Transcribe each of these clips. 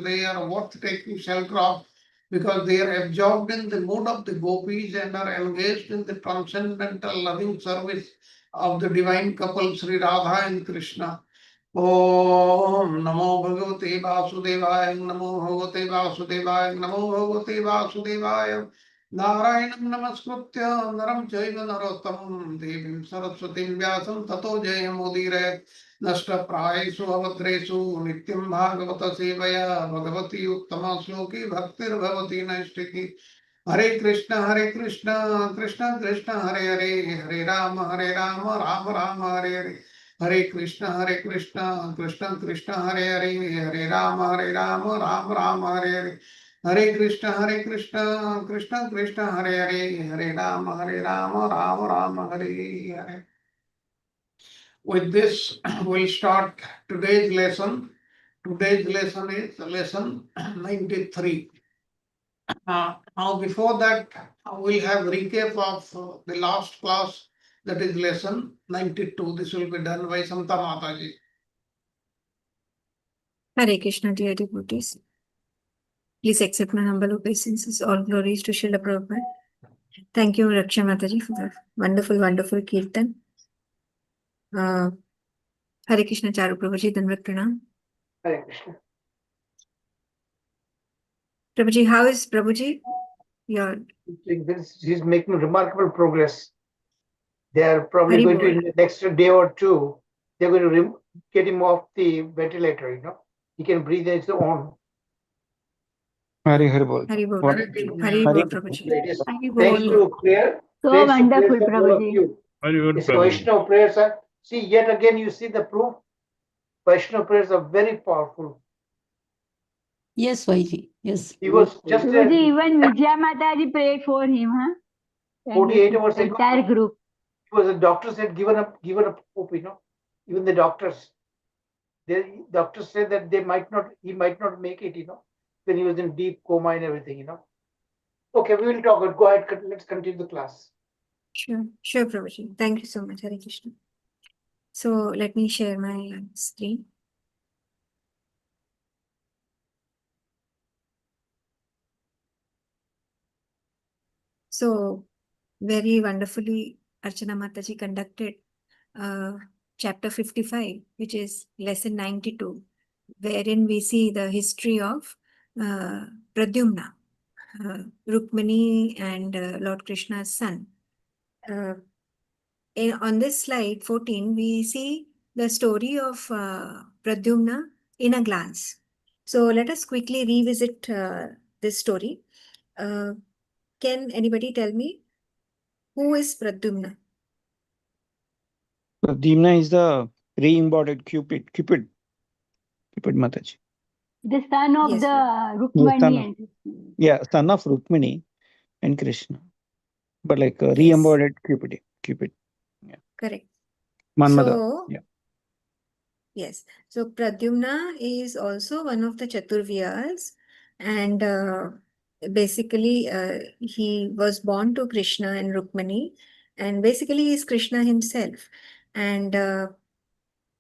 and they are worth taking shelter of because they are absorbed in the mood of the gopis and are engaged in the transcendental loving service of the divine couple Sri Radha and Krishna. Om Namo Bhagavate Vasudevaya Namo Bhagavate Vasudevaya Namo Bhagavate Vasudevaya Narayanam Namaskritya Naram Chaiva Narottamam Devim Saraswatim Vyasam Tato Jayamudire Nashta Prayesu Avadresu Nityam Bhagavata Sevaya Bhagavati Uttama Sloki Bhaktir Bhavati Naistiki Hare Krishna, Krishna Krishna, Hare Hare, Hare Rama, Rama Rama, Hare Hare. Hare Krishna, Krishna Krishna, Hare Hare, Hare Rama, Rama Rama, Hare Hare. Hare Krishna, Krishna Krishna, Hare Hare, Hare Rama, Rama Rama, Hare Hare. With this, we'll start today's lesson. Today's lesson is lesson 93. Now, before that, we'll have recap of the last class, that is lesson 92. This will be done by Samta Mataji. Hare Krishna, dear devotees. Please accept my humble obeisances. All glories to Srila Prabhupada. Thank you, Raksha Mataji, for the wonderful, wonderful kirtan. Hare Krishna, Charu Prabhuji, Dandavat Pranam. Hare Krishna. Prabhuji, how is Prabhuji? He's making remarkable progress. They are probably Hari going Bol. to, in the next day or two, they're going to get him off the ventilator, you know. He can breathe on his own. Hari Bol. Hari Bol. Hari Hari Bol. Bol, Prabhuji. Ladies, Hari thanks Bol. to prayer. So thanks to wonderful, prayers of all of Prabhuji. you. Very good, It's Prabhuji. Vaishnava prayers are, see, yet again, you see the proof. Vaishnava prayers are very powerful. Yes, Vaiji. Yes. He was just Prabhuji, even Vijaya Mataji prayed for him, huh? And 48 his hours ago. entire group. He was, the doctors had given up hope, you know. Even the doctors. The doctors said that he might not make it, you know, when he was in deep coma and everything, you know. Okay, we will talk. Go ahead. Let's continue the class. Sure, Prabhuji. Thank you so much, Hare Krishna. So let me share my screen. So very wonderfully, Archana Mataji conducted chapter 55, which is lesson 92, wherein we see the history of Pradyumna, Rukmani and Lord Krishna's son. On this slide 14, we see the story of Pradyumna in a glance. So let us quickly revisit this story. Can anybody tell me who is Pradyumna? Pradyumna is the re-embodied Cupid Mataji. The son of Yes, the sir. Rukmani Son of- and Krishna. Yeah, son of Rukmini and Krishna. But like Yes. re-embodied Cupid. Correct. Manmada. So, Yeah. yes. So Pradyumna is also one of the Chaturvyas, and basically he was born to Krishna and Rukmani, and basically he is Krishna himself. And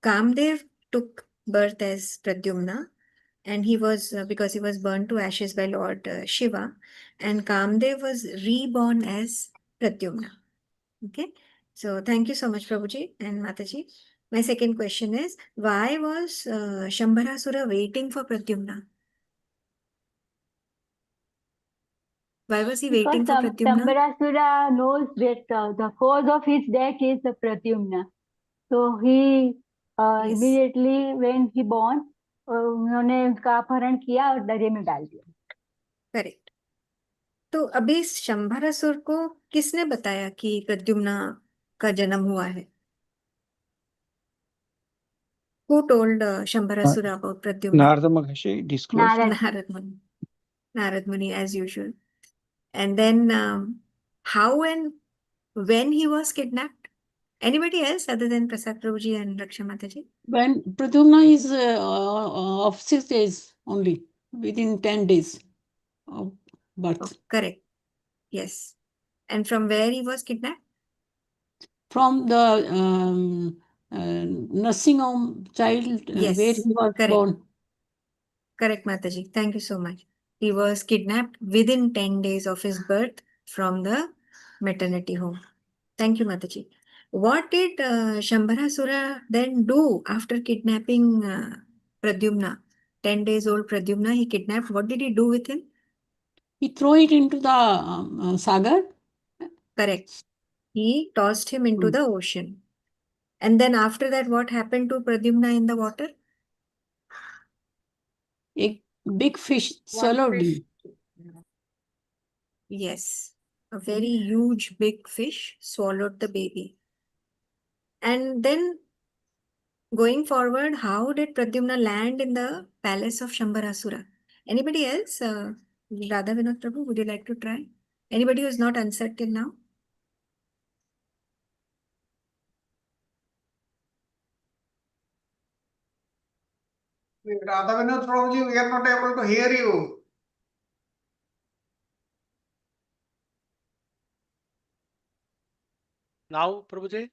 Kamdev took birth as Pradyumna, and he was because he was burned to ashes by Lord Shiva, and Kamdev was reborn as Pradyumna. Okay. So thank you so much, Prabhuji and Mataji. My second question is, why was Shambharasura waiting for Pradyumna? Why was he waiting for Because Pradyumna? Shambharasura knows that the cause of his death is the Pradyumna. So he Yes. immediately when he born, उन्होंने उसका अपहरण किया और दरिया में डाल दिया. Correct. तो अभी शंभरासुर को किसने बताया कि प्रद्युम्ना का जन्म हुआ है? Who told Shambharasura about Pradyumna? Narada Maharshi disclosed. Narad. Narad Muni, as usual. And then how and when he was kidnapped? Anybody else other than Prasad Prabhuji and Raksha Mataji? When Pradyumna is of 6 days only, within 10 days of birth. Oh, correct. Yes. And from where he was kidnapped? From the nursing home child Yes, where he was correct. born. Correct, Mataji. Thank you so much. He was kidnapped within 10 days of his birth from the maternity home. Thank you, Mataji. What did Shambharasura then do after kidnapping Pradyumna? 10 days old Pradyumna, he kidnapped. What did he do with him? He threw it into the sagar. Correct. He tossed him into Hmm. the ocean. And then after that, what happened to Pradyumna in the water? A big fish One swallowed fish. him. Yeah. Yes, a very huge big fish swallowed the baby. And then going forward, how did Pradyumna land in the palace of Shambharasura? Anybody else? Radha Vinod Prabhu, would you like to try? Anybody who's not answered till now? Radha Vinod Prabhuji, we are not able to hear you. Now, Prabhuji?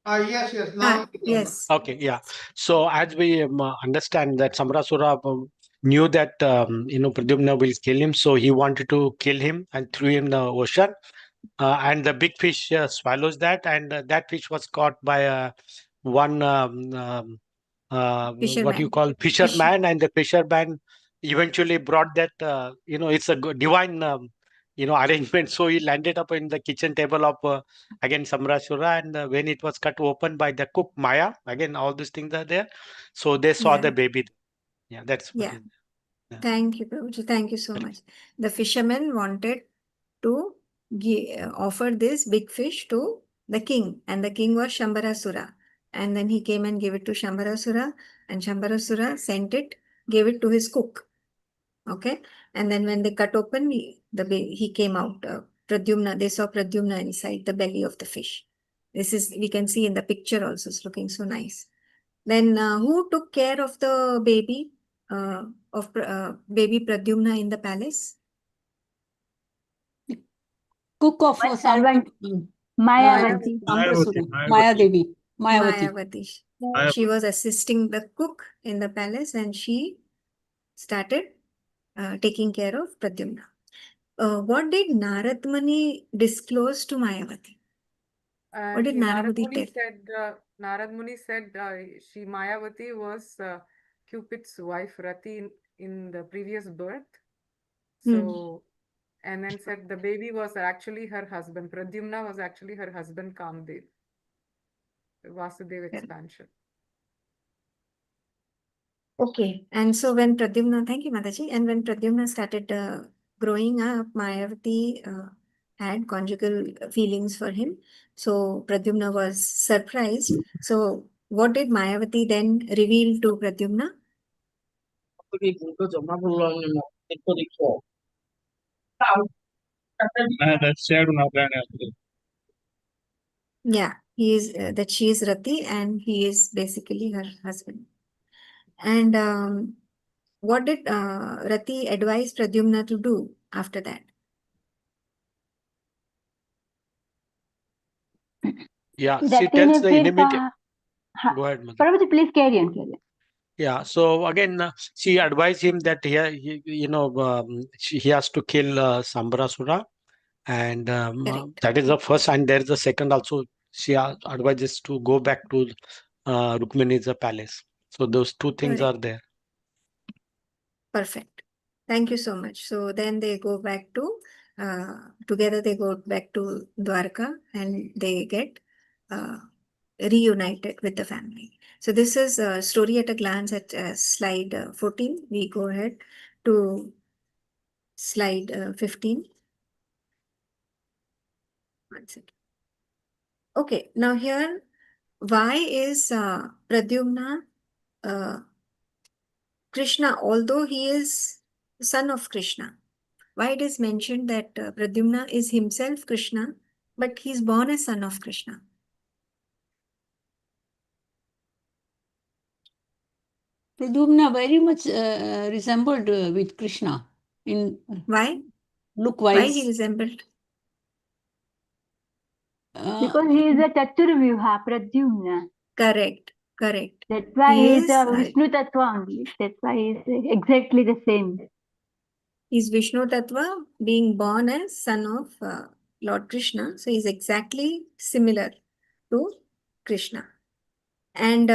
Yes, yes, now. Yes. Okay, yeah. So as we understand that Samrasura knew that Pradyumna will kill him, so he wanted to kill him and threw him in the ocean. And the big fish swallows that, and that fish was caught by one what you Fisherman. call fisherman, and the fisherman eventually brought that. It's a divine arrangement. So he landed up in the kitchen table of again Samrasura, and when it was cut open by the cook Maya, again all these things are there. So they saw the Yeah. baby. Yeah, that's what Yeah. is. Yeah. Thank you, Prabhuji. Thank you so much. The fisherman wanted to offer this big fish to the king, and the king was Shambharasura. And then he came and gave it to Shambharasura, and Shambharasura sent it, gave it to his cook. Okay, and then when they cut open, he came out. Pradyumna, they saw Pradyumna inside the belly of the fish. This is, we can see in the picture also, it's looking so nice. Then who took care of the baby, baby Pradyumna in the palace? Cook of One servant, Mayavati. Mayavati. Maya Devi. Mayavati. Mayavati. She was assisting the cook in the palace, and she started taking care of Pradyumna. What did Narad Muni disclose to Mayavati? What did Narad Muni tell? Narad Muni said she Mayavati was Cupid's wife Rati in the previous birth. So, and then said the baby was actually her husband. Pradyumna was actually her husband Kamdev. Vasudev expansion. Okay, and so when Pradyumna, thank you, Mataji, and when Pradyumna started growing up, Mayavati had conjugal feelings for him. So Pradyumna was surprised. So what did Mayavati then reveal to Pradyumna? Yeah, he is that she is Rati and he is basically her husband. And what did Rati advise Pradyumna to do after that? Yeah, she Rati tells ने the फिर enemy. कहा, हाँ, Go ahead, Mother. Prabhuji, please carry on, carry on. Yeah, so again, she advised him that he has to kill Sambarasura, and Correct. that is the first, and there is the second also. She advises to go back to Rukmini's palace. So those two things Correct. are there. Perfect. Thank you so much. So then they go back to, together they go back to Dwarka and they get reunited with the family. So this is a story at a glance at slide 14. We go ahead to slide 15. One second. Okay, now here, why is Pradyumna Krishna, although he is son of Krishna? Why it is mentioned that Pradyumna is himself Krishna, but he is born as son of Krishna? Pradyumna very much resembled with Krishna in Why? look Why he wise. resembled? Because he is a Chaturvyuha, Pradyumna. Correct. Correct. That's why He he's is, a Vishnu Tattva only. That's why he's exactly the same. He's Vishnu Tattva being born as son of Lord Krishna. So he's exactly similar to Krishna. And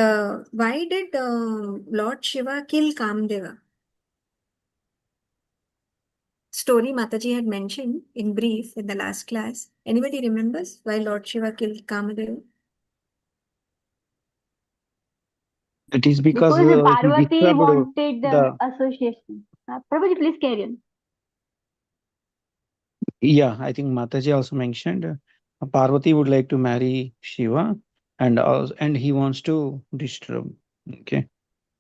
why did Lord Shiva kill Kamdeva? Story Mataji had mentioned in brief in the last class. Anybody remembers why Lord Shiva killed Kamadeva? That is because Because he Parvati disturbed wanted the. association. Prabhuji, please carry on. Yeah, I think Mataji also mentioned Parvati would like to marry Shiva, and he wants to disturb. Okay,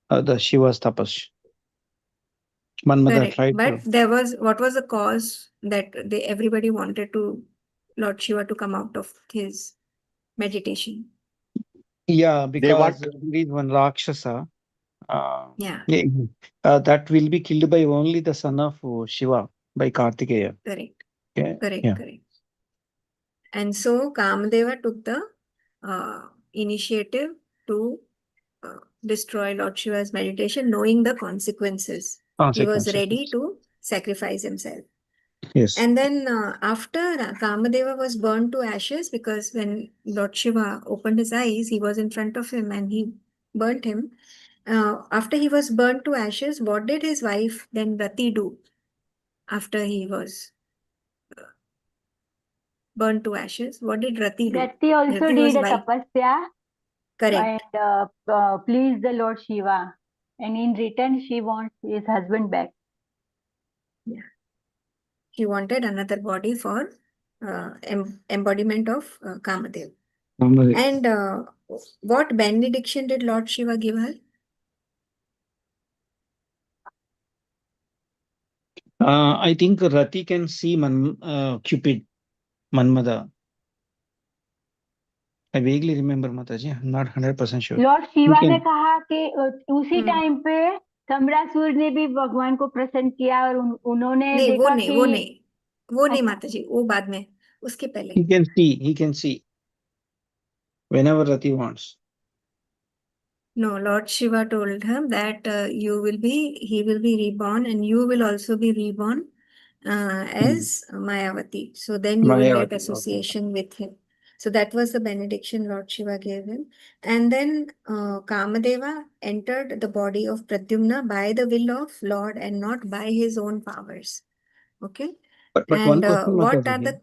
the Shiva's tapas. Manmada Correct. tried But to. there was, what was the cause that everybody wanted to Lord Shiva to come out of his meditation? Yeah, They want because there is one Rakshasa. Yeah, Yeah, that will be killed by only the son of Shiva, by Kartikeya. correct. Okay. Correct, Yeah. correct. And so Kamadeva took the initiative to destroy Lord Shiva's meditation, knowing the consequences. He was Consequences. ready to sacrifice himself. Yes. And then after Kamadeva was burned to ashes, because when Lord Shiva opened his eyes, he was in front of him and he burnt him. After he was burnt to ashes, what did his wife then Rati do after he was burnt to ashes? What did Rati do? Rati also Rati did was a wife. tapasya Correct. and pleased the Lord Shiva. And in return, she wants his husband back. He wanted another body for embodiment of Kamadev. And what benediction did Lord Shiva give her? I think Rati can see Cupid, Manmada. I vaguely remember Mataji. I'm not 100% sure. Lord You Shiva ने can. कहा कि उसी हम्म। Time पे सम्रासुर ने भी भगवान को प्रसन्न किया और उन्होंने नहीं, वो देखा नहीं, कि वो नहीं, वो नहीं अच्छा। माताजी, वो बाद में, उसके पहले. He can see. He can see. Whenever Rati wants. No, Lord Shiva told him that he will be reborn and you will also be reborn as Mayavati. So then you will Mayavati, get okay. association with him. So that was the benediction Lord Shiva gave him. And then Kamadeva entered the body of Pradyumna by the will of Lord and not by his own powers. Okay. But And one question, what Mataji. are the...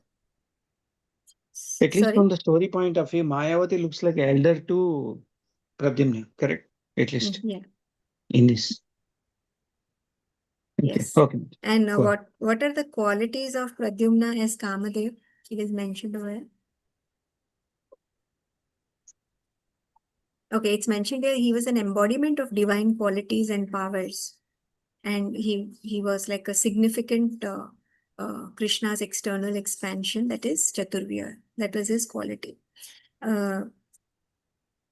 At least Sorry? from the story point of view, Mayavati looks like elder to Pradyumna, correct? At least Yeah. in this. Okay. Yes. Okay. And Go ahead. what are the qualities of Pradyumna as Kamadev? It is mentioned over here. Okay, it's mentioned here he was an embodiment of divine qualities and powers. And he was like a significant Krishna's external expansion, that is Chaturvya. That was his quality.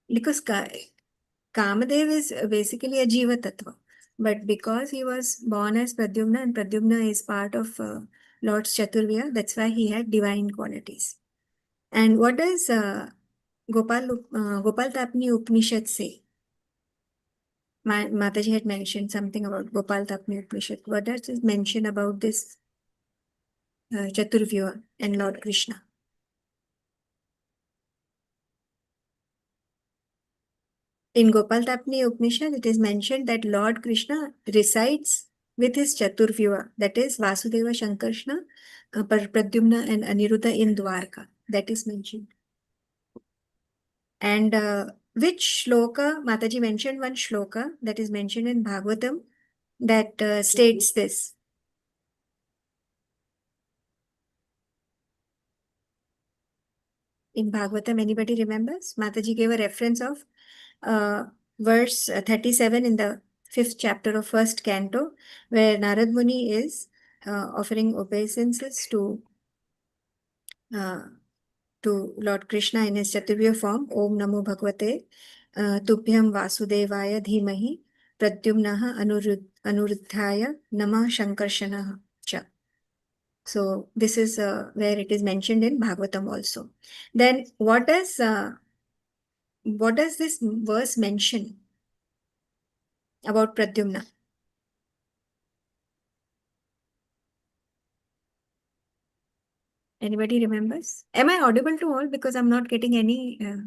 Because Kamadev is basically a Jiva Tattva. But because he was born as Pradyumna and Pradyumna is part of Lord's Chaturvya, that's why he had divine qualities. And what does Gopal Tapni Upanishad say? Mataji had mentioned something about Gopal Tapni Upanishad. What does it mention about this Chaturvya and Lord Krishna? In Gopal Tapni Upanishad, it is mentioned that Lord Krishna resides with his Chaturvyuha, that is Vasudeva, Shankarshna, Pradyumna and Aniruddha in Dwarka. That is mentioned. And which shloka, Mataji mentioned one shloka that is mentioned in Bhagavatam that states this. In Bhagavatam, anybody remembers? Mataji gave a reference of verse 37 in the 5th chapter of 1st canto, where Narad Muni is offering obeisances to Lord Krishna in his Chaturvya form. Om Namo Bhagavate Tubhyam Vasudevaya Dhimahi Pradyumnaha Anuruddhaya Namah Shankarshanaha Cha. So this is where it is mentioned in Bhagavatam also. Then what does what does this verse mention about Pradyumna? Anybody remembers? Am I audible to all? Because I'm not getting any. So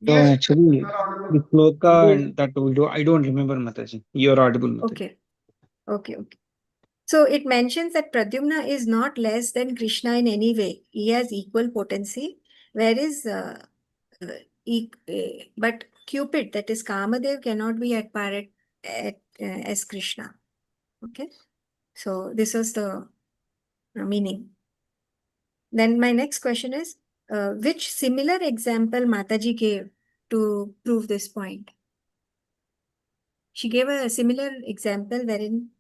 Yes, actually, you are audible. the Shloka and that will do. I don't remember, Mataji. You are audible, Mataji. Okay. Okay. Okay. So it mentions that Pradyumna is not less than Krishna in any way. He has equal potency, whereas but Cupid, that is Kamadev, cannot be at par as Krishna. Okay. So this was the meaning. Then my next question is, which similar example Mataji gave to prove this point? She gave a similar example wherein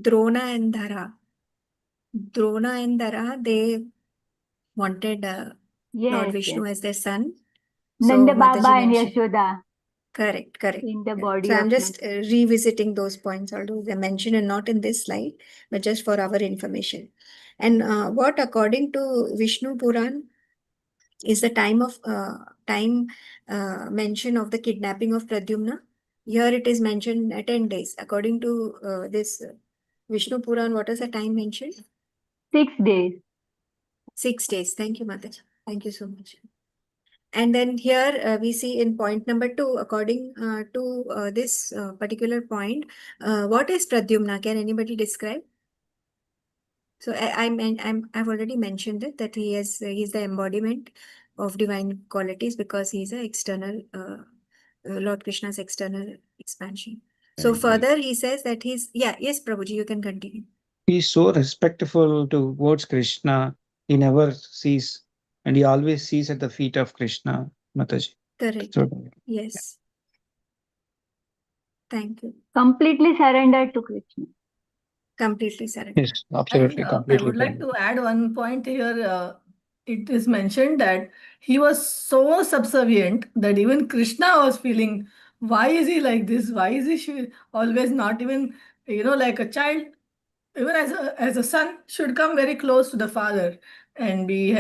Drona and Dhara. Drona and Dhara, they wanted Lord Yes, Vishnu yes. as their son. Nanda Baba Mataji and mentioned. Yashoda Correct, correct. in the Yeah. body So I'm of just Nanda. revisiting those points, although they're mentioned and not in this slide, but just for our information. And what according to Vishnu Puran is the time mention of the kidnapping of Pradyumna. Here it is mentioned 10 days. According to this Vishnu Puran, what is the time mentioned? 6 days. 6 days. Thank you, Mataji. Thank you so much. And then here we see in point number 2, according to this particular point, what is Pradyumna? Can anybody describe? So I've already mentioned it, that he's the embodiment of divine qualities because he's an external Lord Krishna's external expansion. So Right. further he says that yes, Prabhuji, you can continue. He's so respectful towards Krishna. He never sees, and he always sees at the feet of Krishna, Mataji. Correct. So, Yes. Thank you. Completely surrendered to Krishna. Completely surrender. yes, absolutely, And I completely. would like to add one point here. It is mentioned that he was so subservient that even Krishna was feeling, why is he like this? Why is he always not even, like a child, even as a son, should come very close to the father and be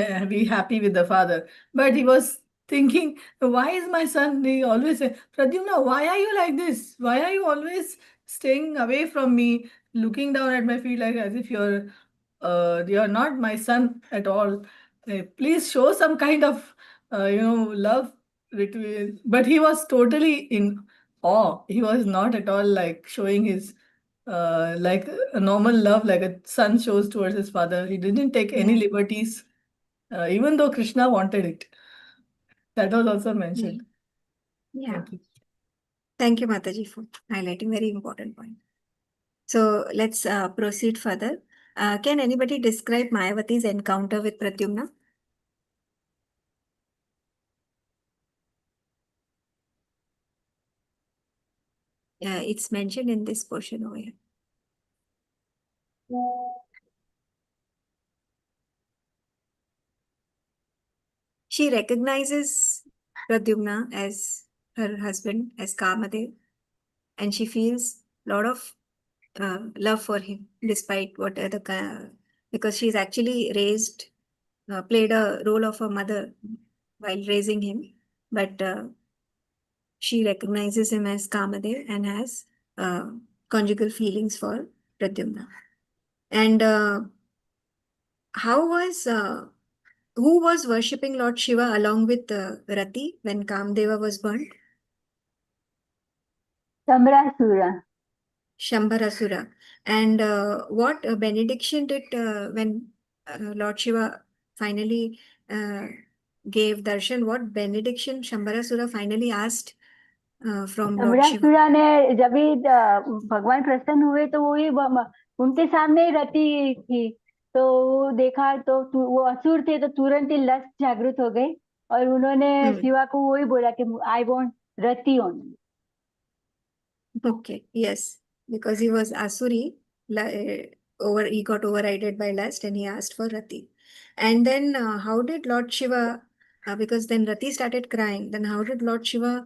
happy with the father. But he was thinking, why is my son? He always say, Pradyumna, why are you like this? Why are you always staying away from me, looking down at my feet like as if you're not my son at all. Please show some kind of love between. But he was totally in awe. He was not at all like showing his like a normal love like a son shows towards his father. He didn't take any Yeah. liberties, even though Krishna wanted it. That was also mentioned. Yeah. Thank you. Thank you, Mataji, for highlighting very important point. So let's proceed further. Can anybody describe Mayavati's encounter with Pradyumna? It's mentioned in this portion over here. She recognizes Pradyumna as her husband, as Kamadev, and she feels a lot of love for him, despite what because she's actually played a role of a mother while raising him, but she recognizes him as Kamadev and has conjugal feelings for Pradyumna. And who was worshipping Lord Shiva along with Rati when Kamdeva was burnt? Samrasura. Shambharasura. And what benediction did when Lord Shiva finally gave darshan, what benediction Shambharasura finally asked from Lord Shiva? समरासुरा ने जब भी भगवान प्रसन्न हुए तो वो ही उनके सामने ही रति थी, तो वो देखा तो वो असुर थे, तो तुरंत ही लस्ट जागृत हो गई और उन्होंने शिवा को वही बोला कि I want Rati only. Okay, yes, because he was Asuri, he got overridden by lust and he asked for Rati. And then how did Lord Shiva, because then Rati started crying, then how did Lord Shiva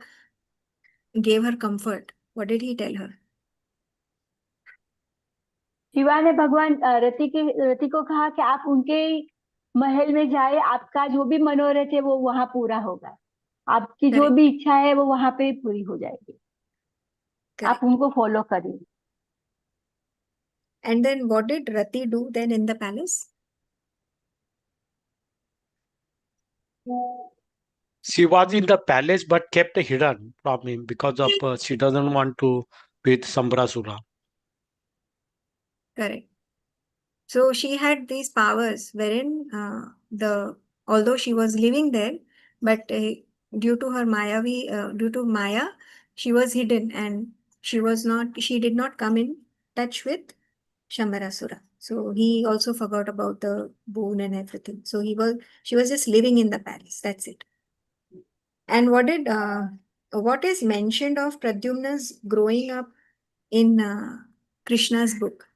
gave her comfort? What did he tell her? Shiva ने भगवान रति को कहा कि आप उनके महल में जाए, आपका जो भी मनोरथ है वो वहां पूरा होगा, आपकी जो Correct. भी इच्छा है वो वहां पे पूरी हो जाएगी, आप Correct. उनको फॉलो करिए। And then what did Rati do then in the palace? She was in the palace but kept hidden from him because of she doesn't want to with Sambrasura. Correct. So she had these powers wherein although she was living there, but due to her due to Maya, she was hidden and she did not come in touch with Shambarasura. So he also forgot about the boon and everything. So she was just living in the palace. That's it. And what is mentioned of Pradyumna's growing up in Krishna's book?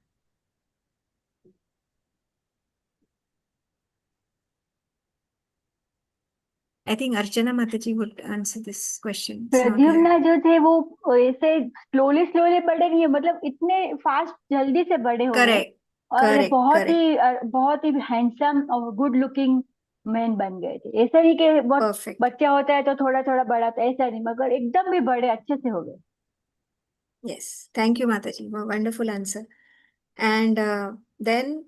I think Archana Mataji would answer this question. It's not here. Pradyumna जो थे वो ऐसे slowly slowly बड़े नहीं है, मतलब इतने fast जल्दी से बड़े हो गए, Correct. और Correct. बहुत ही हैंडसम और गुड लुकिंग मैन बन गए थे। ऐसा नहीं कि बहुत Perfect. बच्चा होता है तो थोड़ा थोड़ा बड़ा था, ऐसा नहीं, मगर एकदम भी बड़े अच्छे से हो गए। Yes. Thank you, Mataji. Wonderful answer. And then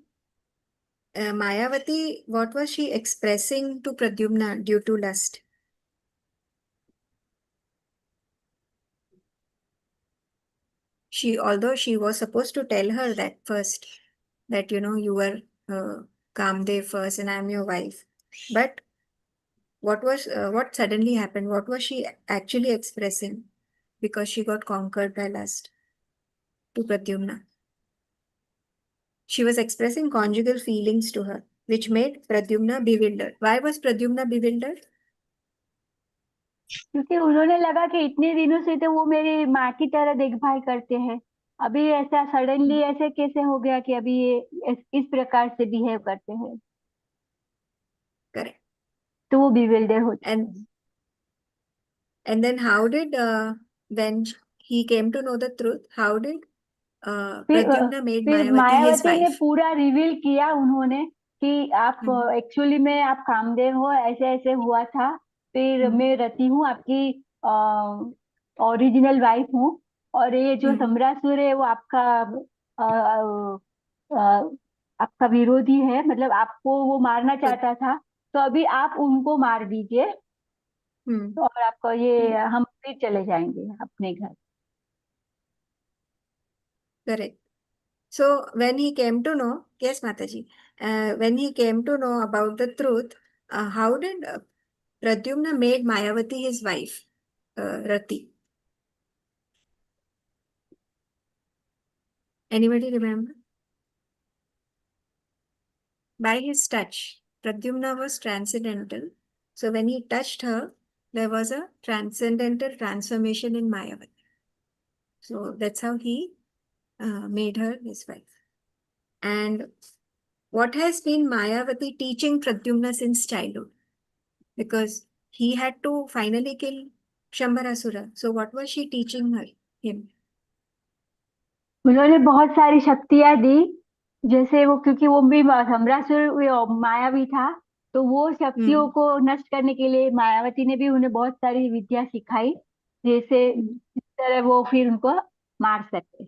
Mayavati, what was she expressing to Pradyumna due to lust? Although she was supposed to tell her that first, that you were Kamdev first and I'm your wife. But what suddenly happened? What was she actually expressing? Because she got conquered by lust to Pradyumna. She was expressing conjugal feelings to her, which made Pradyumna bewildered. Why was Pradyumna bewildered? क्योंकि उन्होंने लगा कि इतने दिनों से तो वो मेरी माँ की तरह देखभाल करते हैं, अभी ऐसा सडनली ऐसे कैसे हो गया कि अभी ये इस प्रकार से बिहेव करते हैं, Correct. तो वो bewilder होते हैं। And then how did when he came to know the truth, how did Pradyumna made फिर Mayavati his मायावती ने wife? पूरा रिवील किया उन्होंने कि आप एक्चुअली में आप कामदेव हो, ऐसे ऐसे हुआ था, फिर मैं रति हूँ, आपकी ओरिजिनल वाइफ हूँ, और ये जो सम्रासुर है वो आपका विरोधी है, मतलब आपको वो मारना चाहता था, तो अभी आप उनको मार दीजिए और आपको ये हम फिर चले जाएंगे अपने घर। Correct. So when he came to know, yes, Mataji, when he came to know about the truth, how did Pradyumna made Mayavati his wife, Rati? Anybody remember? By his touch. Pradyumna was transcendental. So when he touched her, there was a transcendental transformation in Mayavati. So that's how he made her his wife. And what has been Mayavati teaching Pradyumna since childhood? Because he had to finally kill Shambarasura. So what was she teaching him? उन्होंने बहुत सारी शक्तियां दी, जैसे वो, क्योंकि वो भी सम्रासुर मायावी था, तो वो शक्तियों को नष्ट करने के लिए मायावती ने भी उन्हें बहुत सारी विद्या सिखाई, जैसे इस तरह वो फिर उनको मार सके।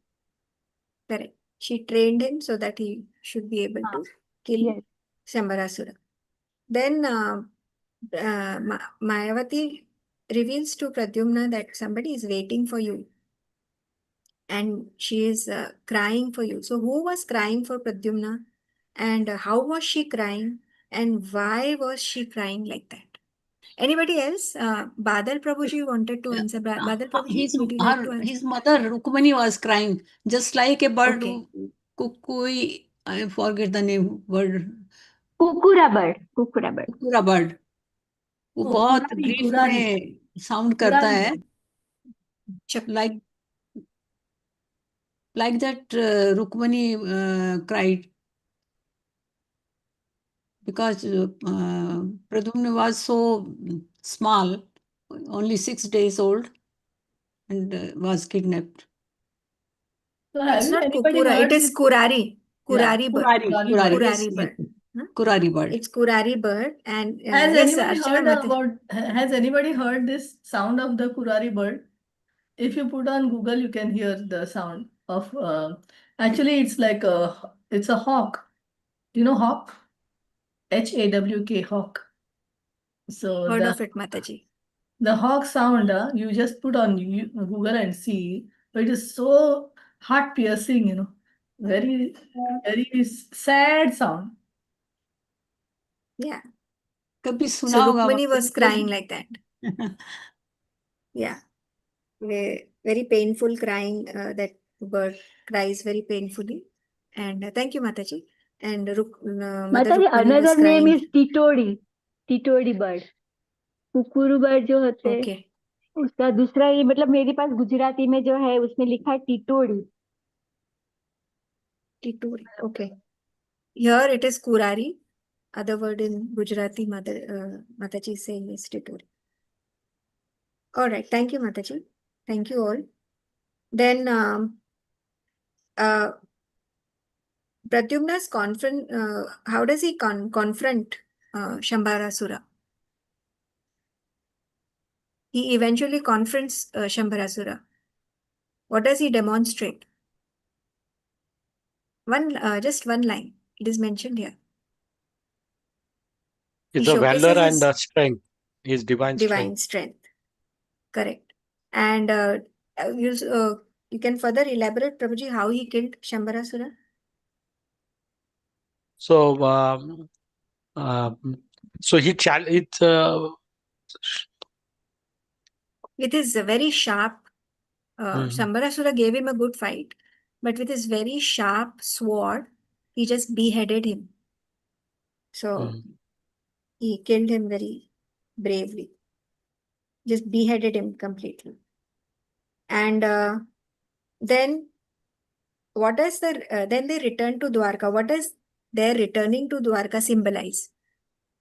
Correct. She trained him so that he should be able to kill Shambarasura. Then Mayavati reveals to Pradyumna that somebody is waiting for you. And she is crying for you. So who was crying for Pradyumna? And how was she crying? And why was she crying like that? Anybody else? Badal Prabhuji wanted to answer. Badal Prabhuji, would you like to answer? His mother Rukmani was crying just like a bird. Okay. Kukui, I forget the name word. कुकुरा bird, कुकुरा bird, कुकुरा bird, वो बहुत grief में sound करता है, like that Rukmani cried, because Pradyumna was so small, only 6 days old, and was kidnapped. So It's have not anybody Kukura, heard it is this? Kurari. Yeah, Kurari bird. Kurari, Kurari bird. Kurari yes, bird. yes. Huh? Kurari bird. It's Kurari bird. And Has yes, anybody Archana heard Mataji. has anybody heard this sound of the Kurari bird? If you put on Google, you can hear the sound of actually it's like it's a hawk. Do you know hawk? HAWK, hawk. So Heard of it, Mataji. the hawk sound, you just put on Google and see. But it is so heart piercing, you know, very, very sad sound. Yeah. कभी So सुना होगा Rukmani was मतलब- crying like that. Yeah. Very painful crying. That bird cries very painfully. And thank you, Mataji. And Mother Mataji, Rukmani was another name crying. is टिटोड़ी bird. कुकुरु bird जो होते हैं Okay. उसका दूसरा ही मतलब मेरे पास गुजराती में जो है उसमें लिखा है टिटोड़ी. Tituri. Okay. Here it is Kurari. Other word in Gujarati, Mataji is saying is Tituri. All right. Thank you, Mataji. Thank you all. Then Pradyumna's how does he confront Shambharasura? He eventually confronts Shambharasura. What does he demonstrate? Just one line. It is mentioned here. It's He a valor showcases and his strength, his divine divine strength. strength. Correct. And you can further elaborate, Prabhuji, how he killed Shambharasura? So, so he challenged. With his very sharp, Shambharasura gave him a good fight, but with his very sharp sword, he just beheaded him. So he killed him very bravely. Just beheaded him completely. And then what does then they return to Dwarka? What does their returning to Dwarka symbolize?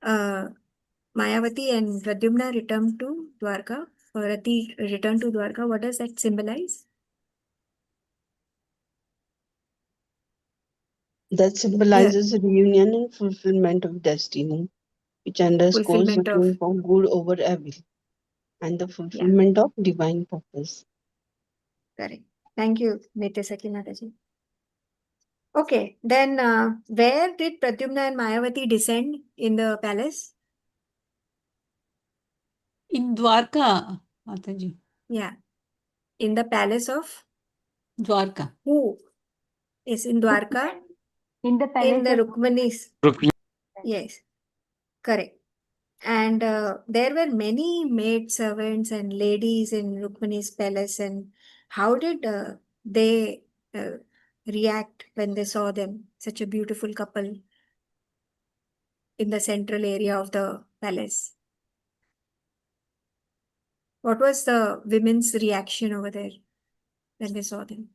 Mayavati and Pradyumna returned to Dwarka. Rati returned to Dwarka. What does that symbolize? That symbolizes reunion and fulfillment of destiny, which underscores Fulfillment of- looking for good over evil and the fulfillment of divine purpose. Correct. Thank you, Nitya Saki Mataji. Okay, then where did Pradyumna and Mayavati descend in the palace? In Dwarka, Mataji. Yeah, in the palace of Dwarka. who? Is in Dwarka, In the in palace the of Rukmani's. Rukmini. Yes, correct. And there were many maid servants and ladies in Rukmani's palace. And how did they react when they saw them, such a beautiful couple in the central area of the palace? What was the women's reaction over there when they saw them?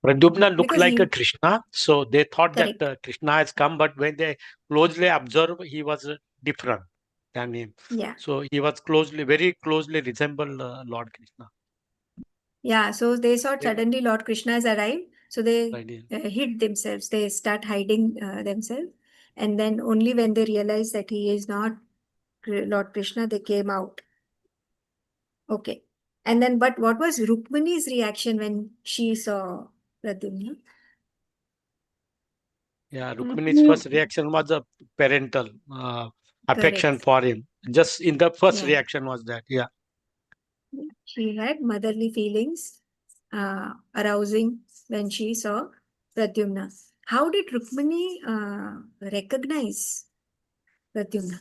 Pradyumna looked Because like he- a Krishna, so they thought Correct. that Krishna has come, but when they closely observed, he was different than him. Yeah. So he was very closely resembled Lord Krishna. Yeah, so they saw They- suddenly Lord Krishna has arrived. So they Right. hid themselves. They start hiding themselves. And then only when they realize that he is not Lord Krishna, they came out. Okay. And then, but what was Rukmani's reaction when she saw Pradyumna? Yeah, Rukmini's first reaction was a parental affection Correct. for him. Just in the first Yeah. reaction was that, yeah. She had motherly feelings arousing when she saw Pradyumna. How did Rukmani recognize Pradyumna?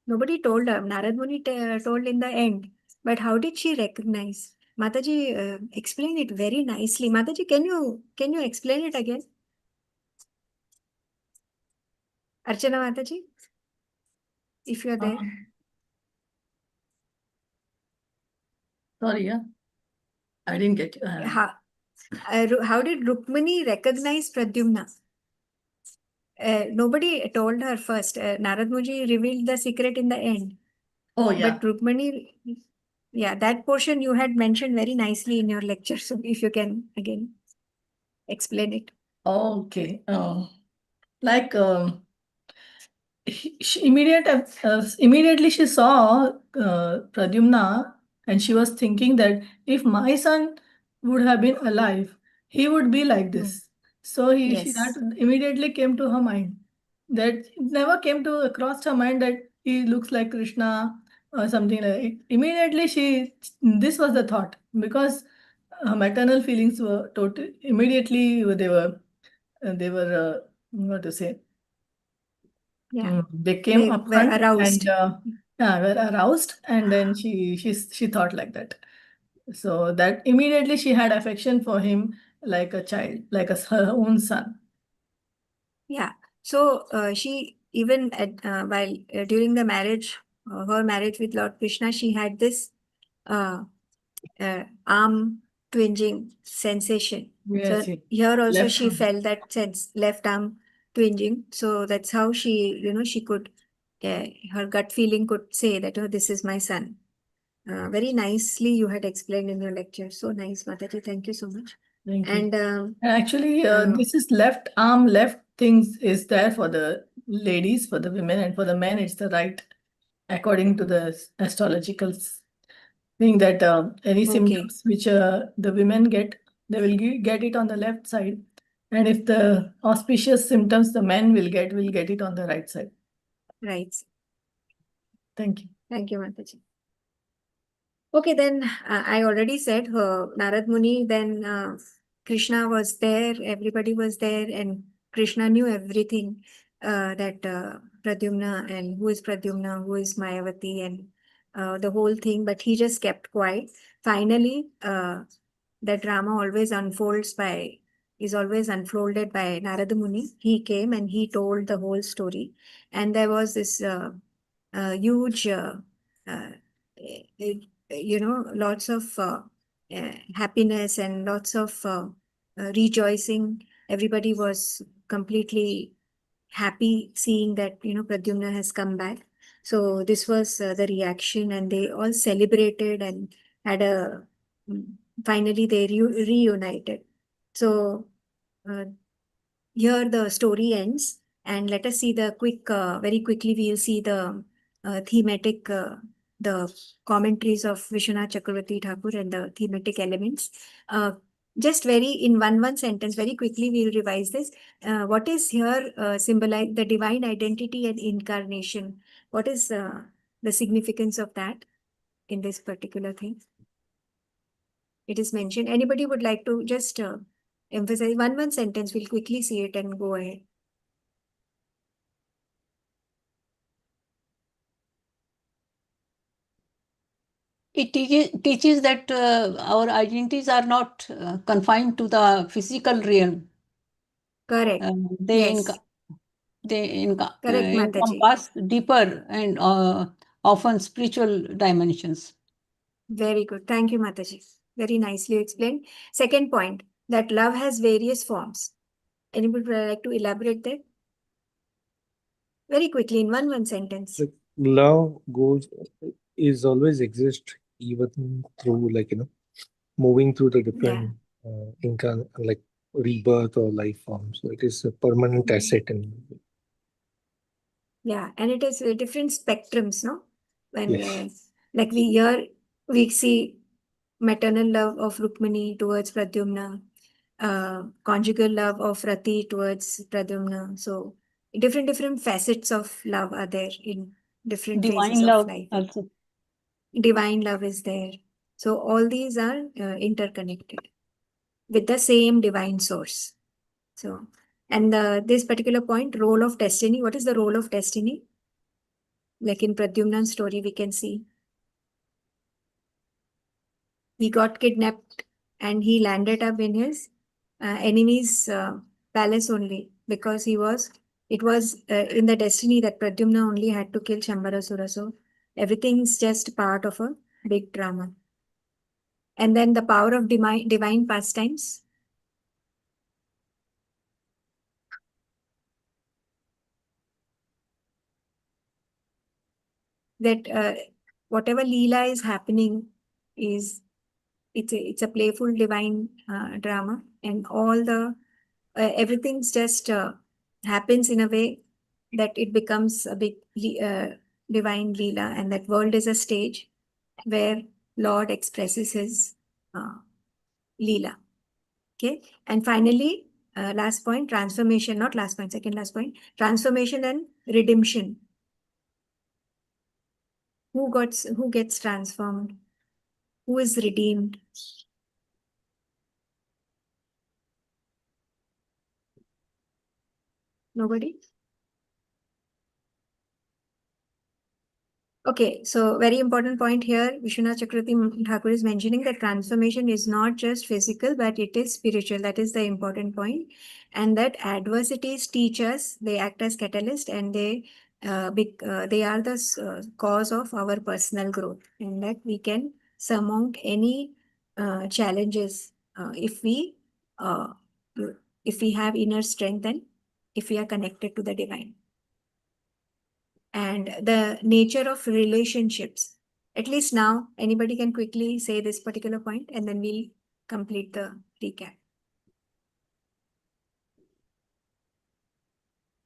Nobody told her. Narad Muni told in the end. But how did she recognize? Mataji explained it very nicely. Mataji, can you explain it again? Archana Mataji, if you're there. Sorry, yeah. I didn't get you. How did Rukmani recognize Pradyumna? Nobody told her first. Narad Muni revealed the secret in the end. Oh, yeah. But Rukmani, yeah, that portion you had mentioned very nicely in your lecture. So if you can again. explain it. Okay. Like immediately she saw Pradyumna, and she was thinking that if my son would have been alive, he would be like this. So that Yes. immediately came to her mind. That it never came to across her mind that he looks like Krishna or something like it. Immediately this was the thought, because her maternal feelings were immediately what to say, Yeah. they came They up were front aroused. and were aroused, and then she thought like that. So that immediately she had affection for him like a child, like her own son. Yeah. So she even while during the marriage, her marriage with Lord Krishna, she had this arm twinging sensation. Yes, So yes. here also Left she arm. felt that sense, left arm twinging. So that's how she could, her gut feeling could say that, oh, this is my son. Very nicely you had explained in your lecture. So nice, Mataji. Thank you so much. Thank you. And And actually, uh, this is left arm, left things is there for the ladies, for the women, and for the men, it's the right, according to the astrological thing, that any okay. symptoms which the women get, they will get it on the left side. And if the auspicious symptoms the men will get it on the right side. Right. Thank you. Thank you, Mataji. Okay, then I already said Narad Muni, then Krishna was there, everybody was there, and Krishna knew everything that Pradyumna, and who is Pradyumna, who is Mayavati, and the whole thing, but he just kept quiet. Finally, the drama is always unfolded by Narada Muni. He came and he told the whole story, and there was this huge lots of happiness and lots of rejoicing. Everybody was completely happy seeing that, Pradyumna has come back. So this was the reaction, and they all celebrated and had finally they reunited. So here the story ends, and let us see the very quickly we'll see the thematic, the commentaries of Vishwanath Chakravarti Thakur and the thematic elements. Just very in one sentence, very quickly we'll revise this. What is here symbolize the divine identity and incarnation? What is the significance of that in this particular thing? It is mentioned. Anybody would like to just emphasize one sentence? We'll quickly see it and go ahead. It teaches that our identities are not confined to the physical realm. Correct. They Yes. Correct, Mataji. encompass deeper and often spiritual dimensions. Very good. Thank you, Mataji. Very nicely explained. Second point, that love has various forms. Anybody would like to elaborate that? Very quickly in one sentence. Like, love is always exist even through, like, moving through the different like rebirth or life forms. So it is a permanent asset in. Yeah, and it is different spectrums, no? When Yes. like we see maternal love of Rukmini towards Pradyumna, conjugal love of Rati towards Pradyumna. So different facets of love are there in different phases Divine of love life. also. Divine love is there. So all these are interconnected with the same divine source. So, and this particular point, role of destiny. What is the role of destiny? Like in Pradyumna's story, we can see he got kidnapped and he landed up in his enemy's palace only because it was in the destiny that Pradyumna only had to kill Shambarasura. So everything's just part of a big drama. And then the power of divine pastimes. That whatever Leela is happening is it's a playful divine drama, and all the everything's just happens in a way that it becomes a big divine Leela, and that world is a stage where Lord expresses his Leela. Okay, and finally, last point, transformation, not last point, second last point, transformation and redemption. Who gets transformed? Who is redeemed? Nobody? Okay, so very important point here, Vishwanath Chakravarti Thakur is mentioning that transformation is not just physical, but it is spiritual. That is the important point. And that adversities teach us, they act as catalyst, and they are the cause of our personal growth, and that we can surmount any challenges if we have inner strength and if we are connected to the divine. And the nature of relationships. At least now, anybody can quickly say this particular point, and then we'll complete the recap.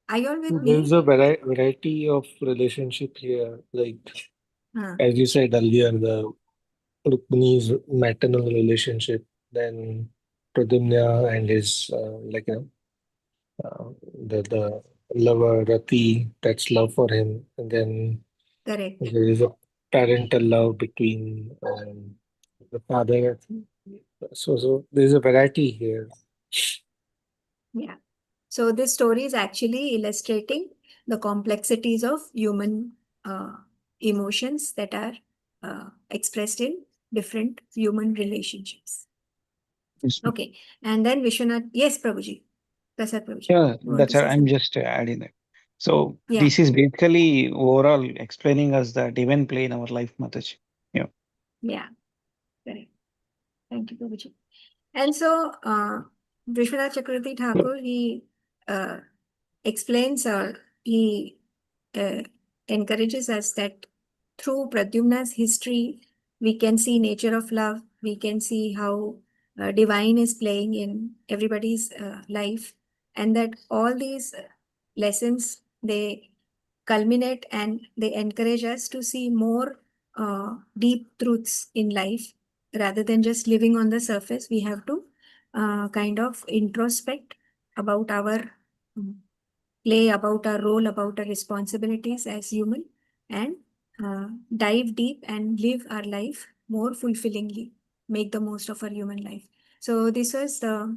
Are you all with me? There's a variety of relationship here. Like, as you said earlier, the Rukmini's maternal relationship, then Pradyumna and his, the lover, Rati, that's love for him. And then Correct. there is a parental love between the father. So there's a variety here. Yeah. So this story is actually illustrating the complexities of human emotions that are expressed in different human relationships. Yes, Okay. And then Vishwanath, yes, Prabhuji. Prasad Prabhuji. yeah, You want that's to say I'm something? just adding that. So Yeah. this is basically overall explaining us the divine play in our life, Mataji. Yeah. Yeah, correct. Thank you, Prabhuji. And so, Vishwanath Chakravarti Thakur, he explains or he encourages us that through Pradyumna's history, we can see nature of love, we can see how divine is playing in everybody's life, and that all these lessons, they culminate and they encourage us to see more deep truths in life rather than just living on the surface. We have to kind of introspect about our play, about our role, about our responsibilities as human, and dive deep and live our life more fulfillingly, make the most of our human life. So this was the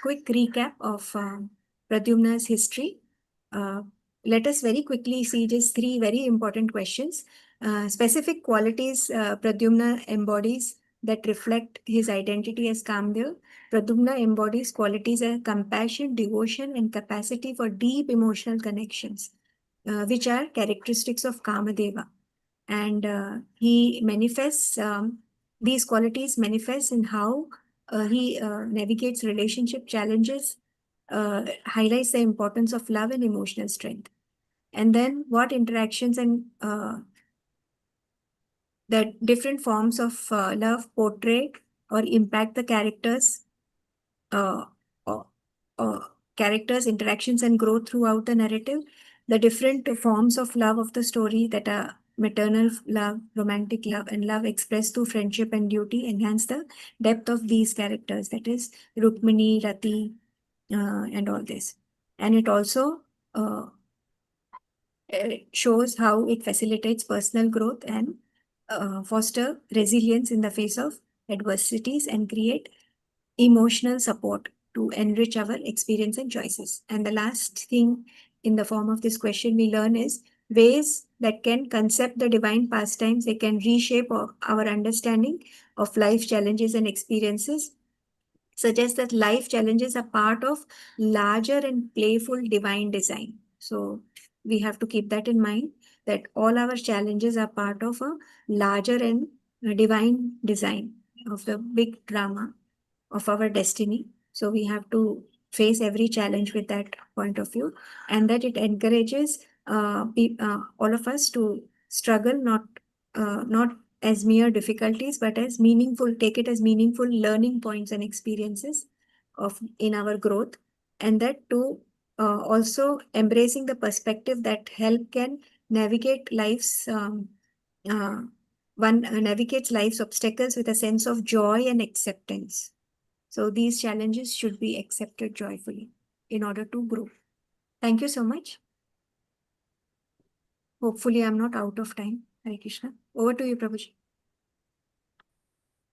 quick recap of Pradyumna's history. Let us very quickly see just 3 very important questions. Specific qualities Pradyumna embodies that reflect his identity as Kamdev. Pradyumna embodies qualities as compassion, devotion, and capacity for deep emotional connections, which are characteristics of Kamadeva. And he manifests, these qualities manifest in how he navigates relationship challenges, highlights the importance of love and emotional strength. And then what interactions and the different forms of love portray or impact the characters, characters, interactions, and growth throughout the narrative. The different forms of love of the story, that are maternal love, romantic love, and love expressed through friendship and duty, enhance the depth of these characters, that is Rukmini, Rati, and all this. And it also shows how it facilitates personal growth and foster resilience in the face of adversities and create emotional support to enrich our experience and choices. And the last thing in the form of this question we learn is ways that can concept the divine pastimes, they can reshape our understanding of life challenges and experiences, suggest that life challenges are part of larger and playful divine design. So we have to keep that in mind, that all our challenges are part of a larger and divine design of the big drama of our destiny. So we have to face every challenge with that point of view, and that it encourages all of us to struggle, not as mere difficulties, but as meaningful, take it as meaningful learning points and experiences in our growth. And that too, also embracing the perspective that help can navigate life's navigates life's obstacles with a sense of joy and acceptance. So these challenges should be accepted joyfully in order to grow. Thank you so much. Hopefully I'm not out of time. Hare Krishna. Over to you, Prabhuji.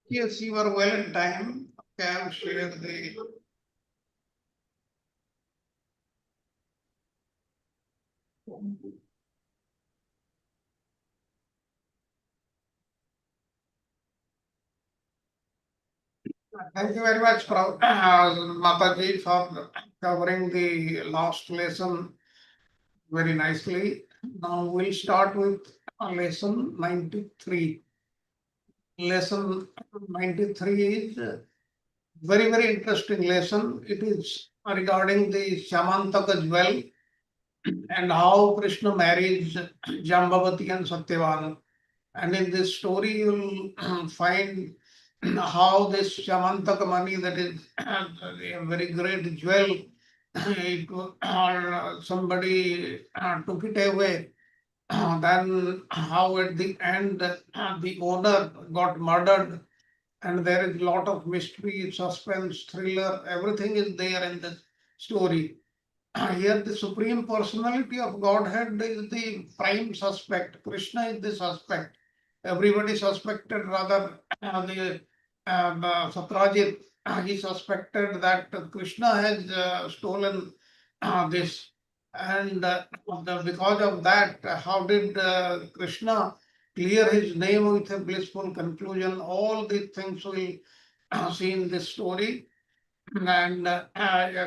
Yes, you are well in time. Okay, I'll share the. Thank you very much, Mataji, for covering the last lesson very nicely. Now we'll start with lesson 93. Lesson 93 is a very, very interesting lesson. It is regarding the Shamantaka jewel and how Krishna marries Jambavati and Satyavan. And in this story, you'll find how this Shamantaka money, that is a very great jewel, somebody took it away. Then how at the end the owner got murdered, and there is a lot of mystery, suspense, thriller, everything is there in the story. Here the Supreme Personality of Godhead is the prime suspect. Krishna is the suspect. Everybody suspected, rather the Satrajit, he suspected that Krishna has stolen this. And because of that, how did Krishna clear his name with a blissful conclusion? All these things we'll see in this story. And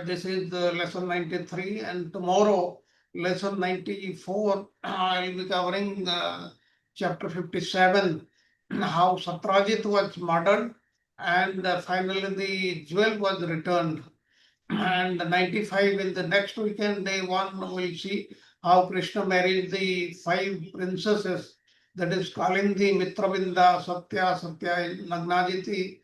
this is the lesson 93. And tomorrow, lesson 94, I'll be covering chapter 57, how Satrajit was murdered and finally the jewel was returned. And 95 in the next weekend, day 1, we'll see how Krishna married the 5 princesses, that is Kalindi, Mitravinda, Satya, Nagnajiti,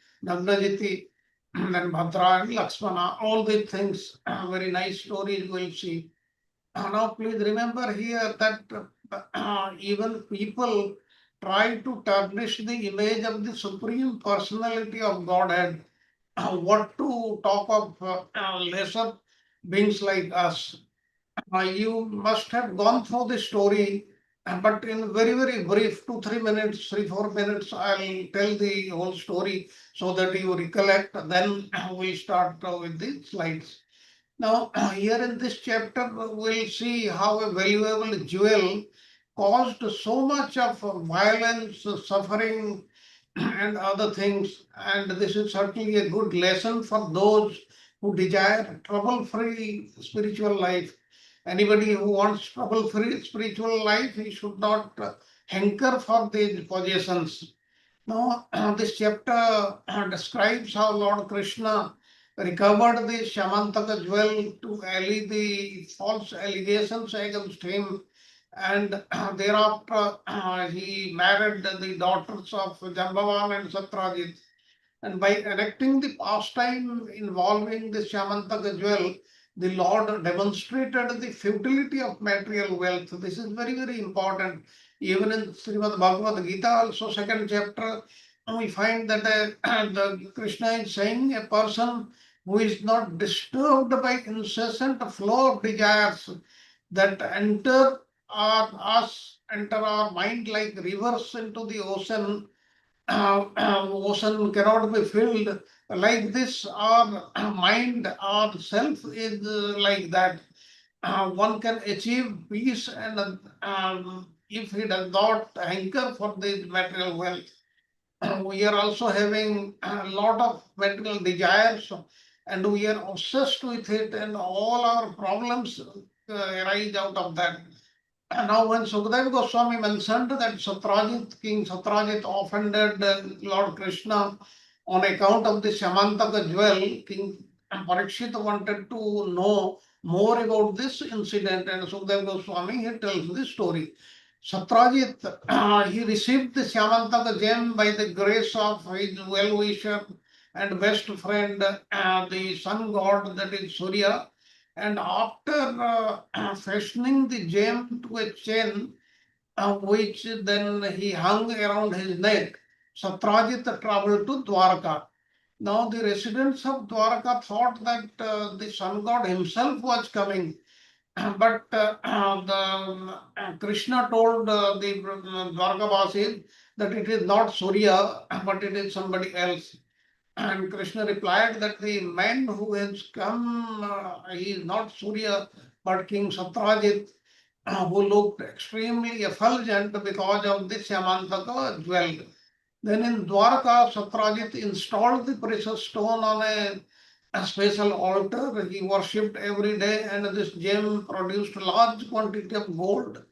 and then Bhadra and Lakshmana. All these things, very nice stories we'll see. Now please remember here that even people try to tarnish the image of the Supreme Personality of Godhead. What to talk of lesser beings like us. You must have gone through the story, but in very, very brief, 2-3 minutes, 3-4 minutes, I'll tell the whole story so that you recollect. Then we'll start with the slides. Now, here in this chapter, we'll see how a valuable jewel caused so much of violence, suffering, and other things. And this is certainly a good lesson for those who desire trouble-free spiritual life. Anybody who wants trouble-free spiritual life, he should not hanker for these possessions. Now, this chapter describes how Lord Krishna recovered the Shamantaka jewel to allay the false allegations against him, and thereafter he married the daughters of Jambavan and Satrajit. And by enacting the pastime involving the Shamantaka jewel, the Lord demonstrated the futility of material wealth. This is very, very important. Even in Srimad Bhagavad Gita, also 2nd chapter, we find that the Krishna is saying a person who is not disturbed by incessant flow of desires that enter our mind like rivers into the ocean. Ocean cannot be filled. Like this, our mind, our self is like that. One can achieve peace and if he does not hanker for this material wealth. We are also having a lot of material desires and we are obsessed with it, and all our problems arise out of that. And now when Sukadeva Goswami mentioned that King Satrajit offended Lord Krishna on account of the Shamantaka jewel, King Parikshit wanted to know more about this incident, and Sukadeva Goswami, he tells this story. Satrajit, he received the Syamantaka gem by the grace of his well-wisher and best friend, the sun god, that is Surya. And after fashioning the gem to a chain, which then he hung around his neck, Satrajit traveled to Dwarka. Now the residents of Dwarka thought that the sun god himself was coming. But Krishna told the Dwarkavasis that it is not Surya, but it is somebody else. And Krishna replied that the man who has come, he is not Surya, but King Satrajit, who looked extremely effulgent because of this Yamantaka jewel. Then in Dwarka, Satrajit installed the precious stone on a special altar. He worshipped every day, and this gem produced a large quantity of gold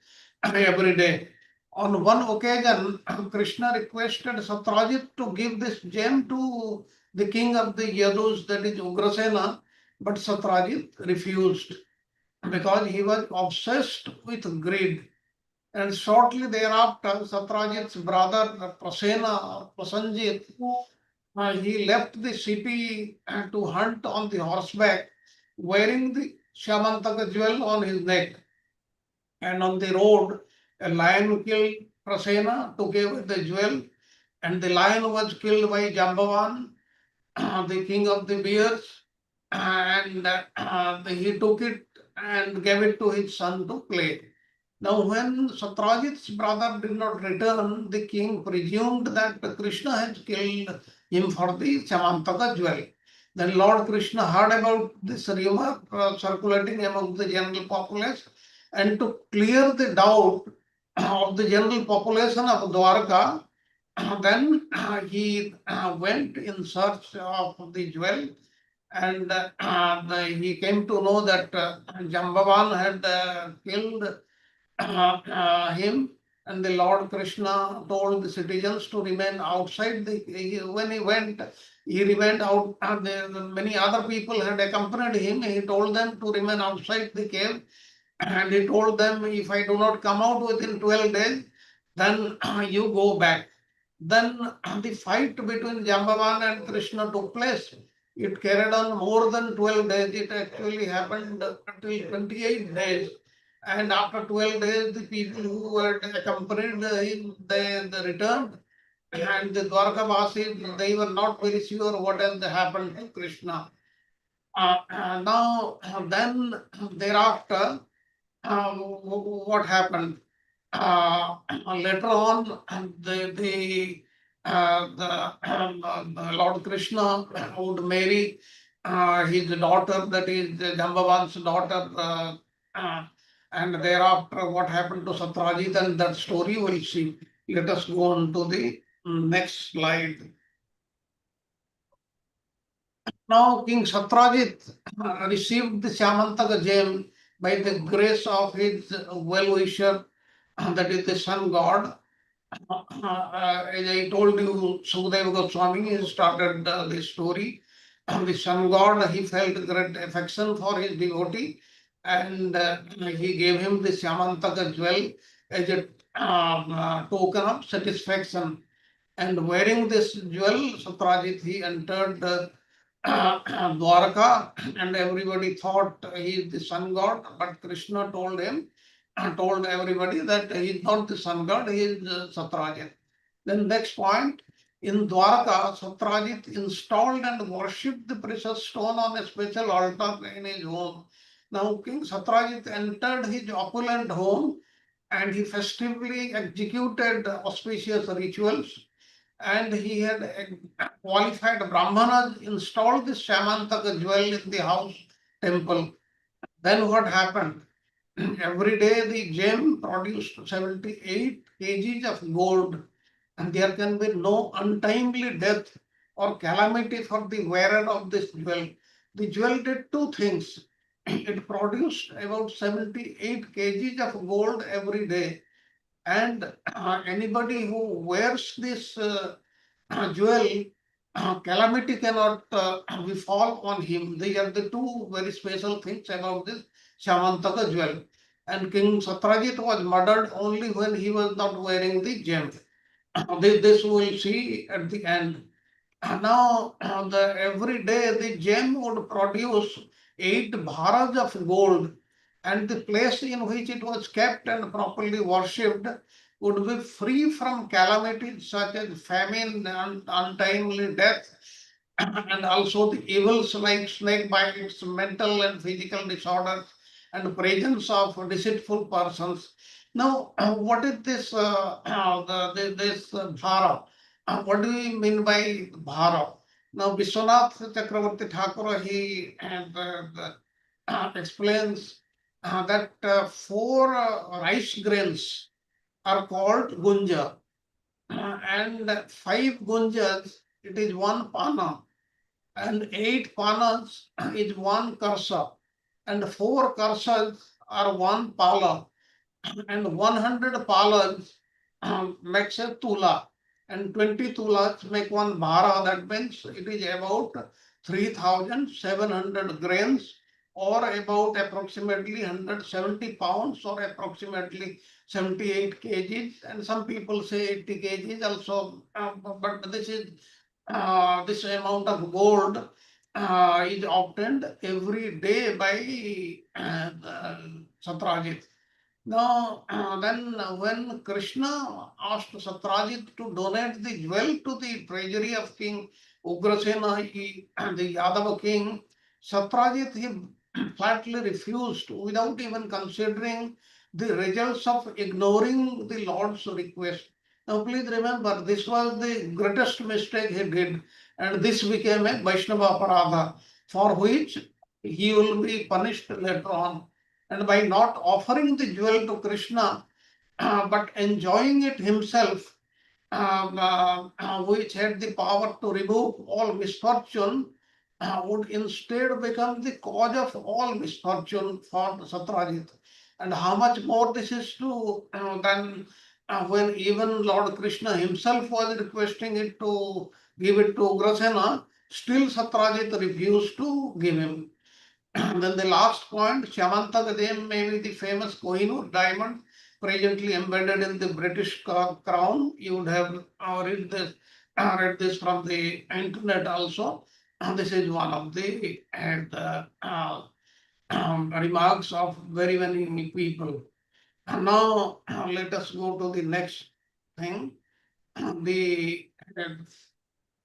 every day. On one occasion, Krishna requested Satrajit to give this gem to the king of the Yadus, that is Ugrasena, but Satrajit refused because he was obsessed with greed. And shortly thereafter, Satrajit's brother Prasena, Prasanjit, he left the city to hunt on the horseback, wearing the Syamantaka jewel on his neck. And on the road, a lion killed Prasena, took away the jewel, and the lion was killed by Jambavan, the king of the bears, and he took it and gave it to his son to play. Now, when Satrajit's brother did not return, the king presumed that Krishna had killed him for the Syamantaka jewel. Then Lord Krishna heard about this rumor circulating among the general populace, and to clear the doubt of the general population of Dwarka, then he went in search of the jewel, and he came to know that Jambavan had killed him, and the Lord Krishna told the citizens to remain outside. When he remained out, many other people had accompanied him. He told them to remain outside the cave, and he told them, if I do not come out within 12 days, then you go back. Then the fight between Jambavan and Krishna took place. It carried on more than 12 days. It actually happened until 28 days. And after 12 days, the people who had accompanied him, they returned. And the Dwarkavasis, they were not very sure what has happened to Krishna. Now, then thereafter, what happened? Later on, the Lord Krishna would marry his daughter, that is Jambavan's daughter, and thereafter what happened to Satrajit, and that story we'll see. Let us go on to the next slide. Now King Satrajit received the Syamantaka gem by the grace of his well-wisher, that is the sun god. As I told you, Sukadeva Goswami started this story. The sun god, he felt great affection for his devotee, and he gave him the Syamantaka jewel as a token of satisfaction. And wearing this jewel, Satrajit, he entered Dwarka, and everybody thought he is the sun god, but Krishna told everybody that he is not the sun god, he is Satrajit. Then next point, in Dwarka, Satrajit installed and worshipped the precious stone on a special altar in his home. Now King Satrajit entered his opulent home, and he festively executed auspicious rituals, and he had qualified Brahmanas installed the Syamantaka jewel in the house temple. Then what happened? Every day the gem produced 78 kgs of gold, and there can be no untimely death or calamity for the wearer of this jewel. The jewel did two things. It produced about 78 kgs of gold every day, and anybody who wears this jewel, calamity cannot befall on him. These are the two very special things about this Syamantaka jewel. and King Satrajit was murdered only when he was not wearing the gem. This we'll see at the end. Now, every day the gem would produce 8 bharas of gold, and the place in which it was kept and properly worshipped would be free from calamities such as famine and untimely death, and also the evils like snake bites, mental and physical disorders, and presence of deceitful persons. Now, what is this this bhara? What do we mean by bhara? Now, Vishwanath Chakravarti Thakur, he explains that 4 rice grains are called gunja, and 5 gunjas, it is 1 pana, and 8 panas is 1 karsa, and 4 karsas are 1 pala, and 100 palas makes a tula, and 20 tulas make 1 bhara. That means it is about 3,700 grains, or about approximately 170 pounds, or approximately 78 kgs, and some people say 80 kgs also, but this is this amount of gold is obtained every day by Satrajit. Now, then when Krishna asked Satrajit to donate the jewel to the treasury of King Ugrasena, the Yadava king, Satrajit, he flatly refused without even considering the results of ignoring the Lord's request. Now, please remember, this was the greatest mistake he did, and this became a Vaishnava Aparadha, for which he will be punished later on. And by not offering the jewel to Krishna, but enjoying it himself, which had the power to remove all misfortune, would instead become the cause of all misfortune for Satrajit. And how much more this is true than when even Lord Krishna himself was requesting it to give it to Ugrasena, still Satrajit refused to give him. And then the last point, Shamanta may be the famous Kohinoor diamond presently embedded in the British crown. You would have read this from the internet also. And this is one of the remarks of very many people. And now let us go to the next thing.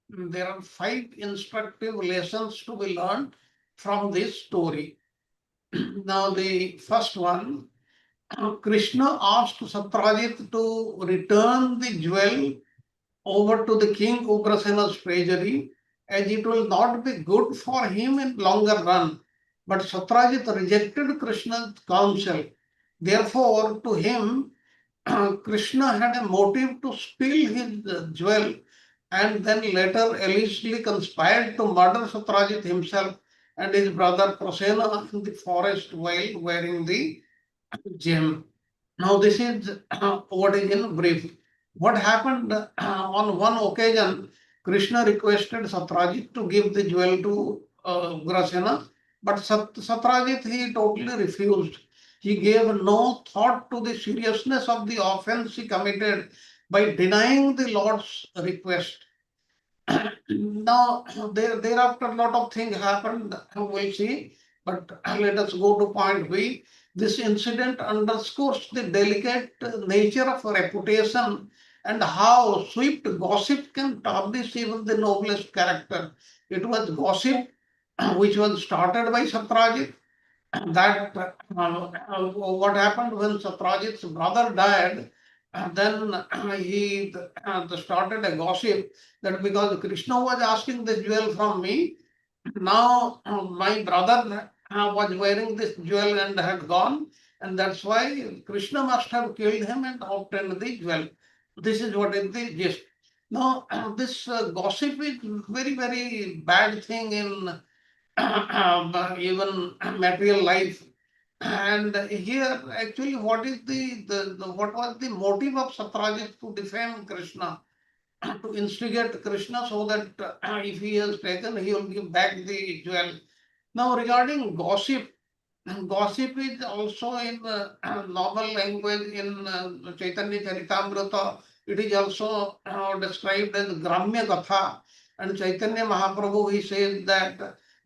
There are 5 instructive lessons to be learned from this story. Now, the first one, Krishna asked Satrajit to return the jewel over to the king Ugrasena's treasury, as it will not be good for him in longer run. But Satrajit rejected Krishna's counsel. Therefore, to him, Krishna had a motive to steal his jewel, and then later allegedly conspired to murder Satrajit himself and his brother Prasena in the forest while wearing the gem. Now, this is what is in brief. What happened on one occasion, Krishna requested Satrajit to give the jewel to Ugrasena, but Satrajit, he totally refused. He gave no thought to the seriousness of the offense he committed by denying the Lord's request. Now, thereafter, a lot of things happened, we'll see, but let us go to point B. This incident underscores the delicate nature of reputation and how swift gossip can tarnish even the noblest character. It was gossip which was started by Satrajit. That what happened when Satrajit's brother died, then he started a gossip that because Krishna was asking this jewel from me, now my brother was wearing this jewel and had gone, and that's why Krishna must have killed him and obtained the jewel. This is what is the gist. Now, this gossip is very, very bad thing in even material life. And here, actually, what is what was the motive of Satrajit to defame Krishna, to instigate Krishna so that if he has taken, he will give back the jewel. Now, regarding gossip, And gossip is also in normal language in Chaitanya Charitamrita. It is also described as Gramya Katha. And Chaitanya Mahaprabhu, he says that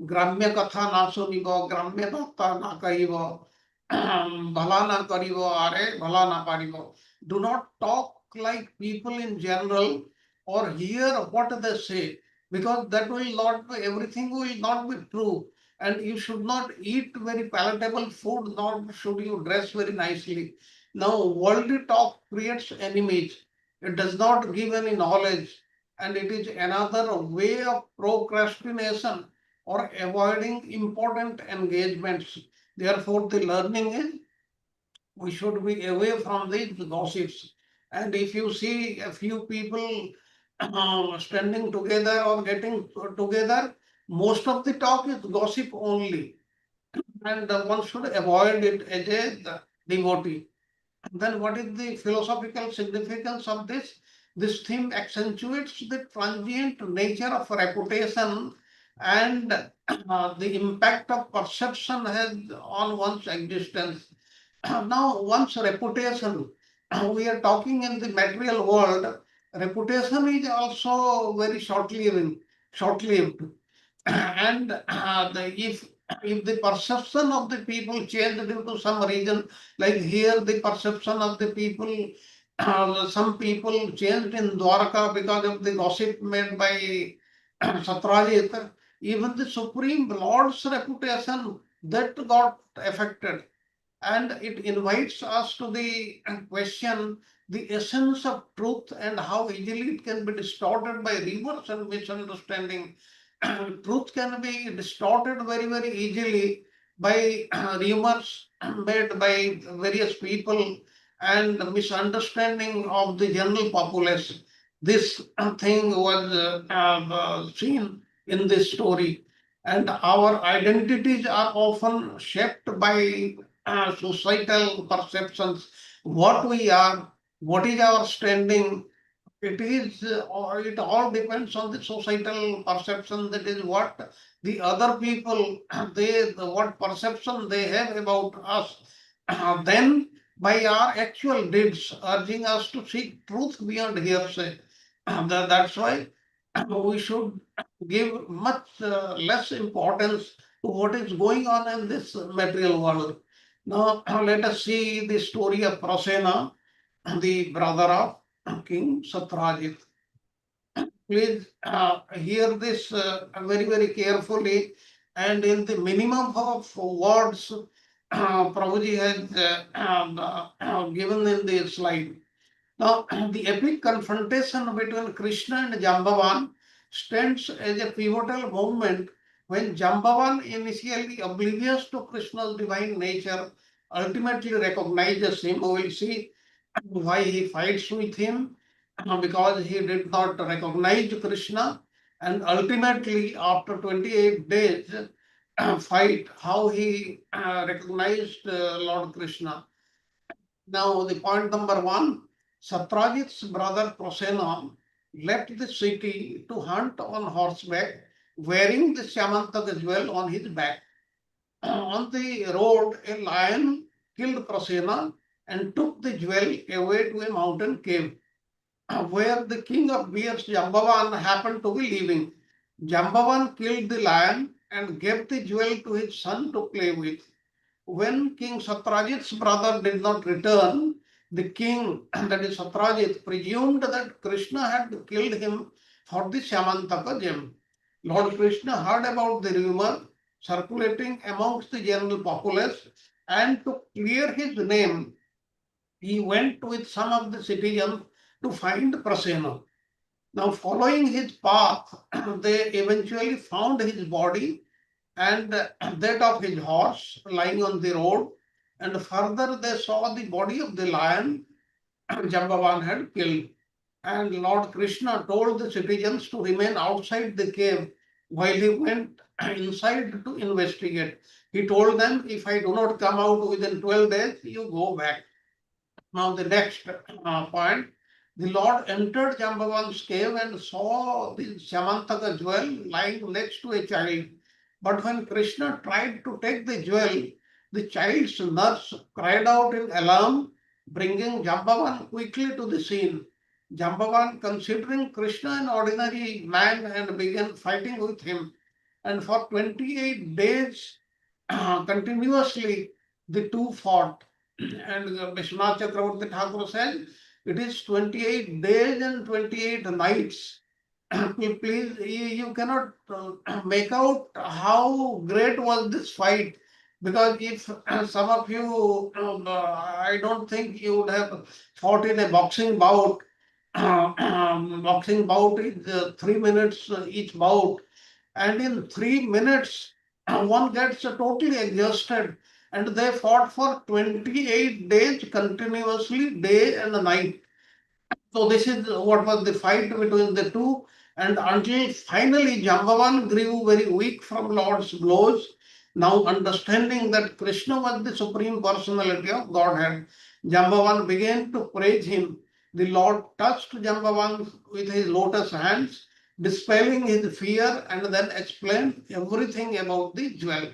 Gramya Katha na sunibo, Gramya Katha na kahibo, bhala na karibo, are bhala na paribo. Do not talk like people in general or hear what they say, because that will not be, everything will not be true. And you should not eat very palatable food, nor should you dress very nicely. Now, worldly talk creates enemies. It does not give any knowledge, and it is another way of procrastination or avoiding important engagements. Therefore, the learning is we should be away from these gossips. And if you see a few people standing together or getting together, most of the talk is gossip only, and one should avoid it as a devotee. Then what is the philosophical significance of this? This theme accentuates the transient nature of reputation and the impact of perception has on one's existence. Now, one's reputation, we are talking in the material world, reputation is also very short-lived. And if the perception of the people changed due to some reason, like here the perception of the people, some people changed in Dwarka because of the gossip made by Satrajit, even the Supreme Lord's reputation that got affected. And it invites us to the question the essence of truth and how easily it can be distorted by rumors and misunderstanding. Truth can be distorted very, very easily by rumors made by various people and misunderstanding of the general populace. This thing was seen in this story. And our identities are often shaped by societal perceptions, what we are, what is our standing. It is, or it all depends on the societal perception. That is what the other people, what perception they have about us. Then by our actual deeds, urging us to seek truth beyond hearsay. That's why we should give much less importance to what is going on in this material world. Now, let us see the story of Prasena, the brother of King Satrajit. Please hear this very, very carefully, and in the minimum of words Prabhuji has given in the slide. Now, the epic confrontation between Krishna and Jambavan stands as a pivotal moment when Jambavan, initially oblivious to Krishna's divine nature, ultimately recognizes him. We will see why he fights with him, because he did not recognize Krishna, and ultimately after 28 days fight, how he recognized Lord Krishna. Now, the point number one, Satrajit's brother Prasena left the city to hunt on horseback, wearing the Syamantaka jewel on his back. On the road, a lion killed Prasena and took the jewel away to a mountain cave, where the king of bears, Jambavan, happened to be living. Jambavan killed the lion and gave the jewel to his son to play with. When King Satrajit's brother did not return, the king, that is Satrajit, presumed that Krishna had killed him for the Syamantaka gem. Lord Krishna heard about the rumor circulating amongst the general populace, and to clear his name, he went with some of the citizens to find Prasena. Now, following his path, they eventually found his body and that of his horse lying on the road, and further they saw the body of the lion Jambavan had killed. And Lord Krishna told the citizens to remain outside the cave while he went inside to investigate. He told them, if I do not come out within 12 days, you go back. Now the next point, the Lord entered Jambavan's cave and saw the Syamantaka jewel lying next to a child. But when Krishna tried to take the jewel, the child's nurse cried out in alarm, bringing Jambavan quickly to the scene. Jambavan, considering Krishna an ordinary man, and began fighting with him. And for 28 days, continuously, the two fought. And Vishwanath Chakravarti Thakur said, it is 28 days and 28 nights. Please, you cannot make out how great was this fight. Because if some of you, I don't think you would have fought in a boxing bout. Boxing bout is 3 minutes each bout. And in 3 minutes, one gets totally exhausted. And they fought for 28 days continuously, day and night. So this is what was the fight between the two. And until finally Jambavan grew very weak from Lord's blows. Now understanding that Krishna was the Supreme Personality of Godhead, Jambavan began to praise him. The Lord touched Jambavan with his lotus hands, dispelling his fear, and then explained everything about the jewel.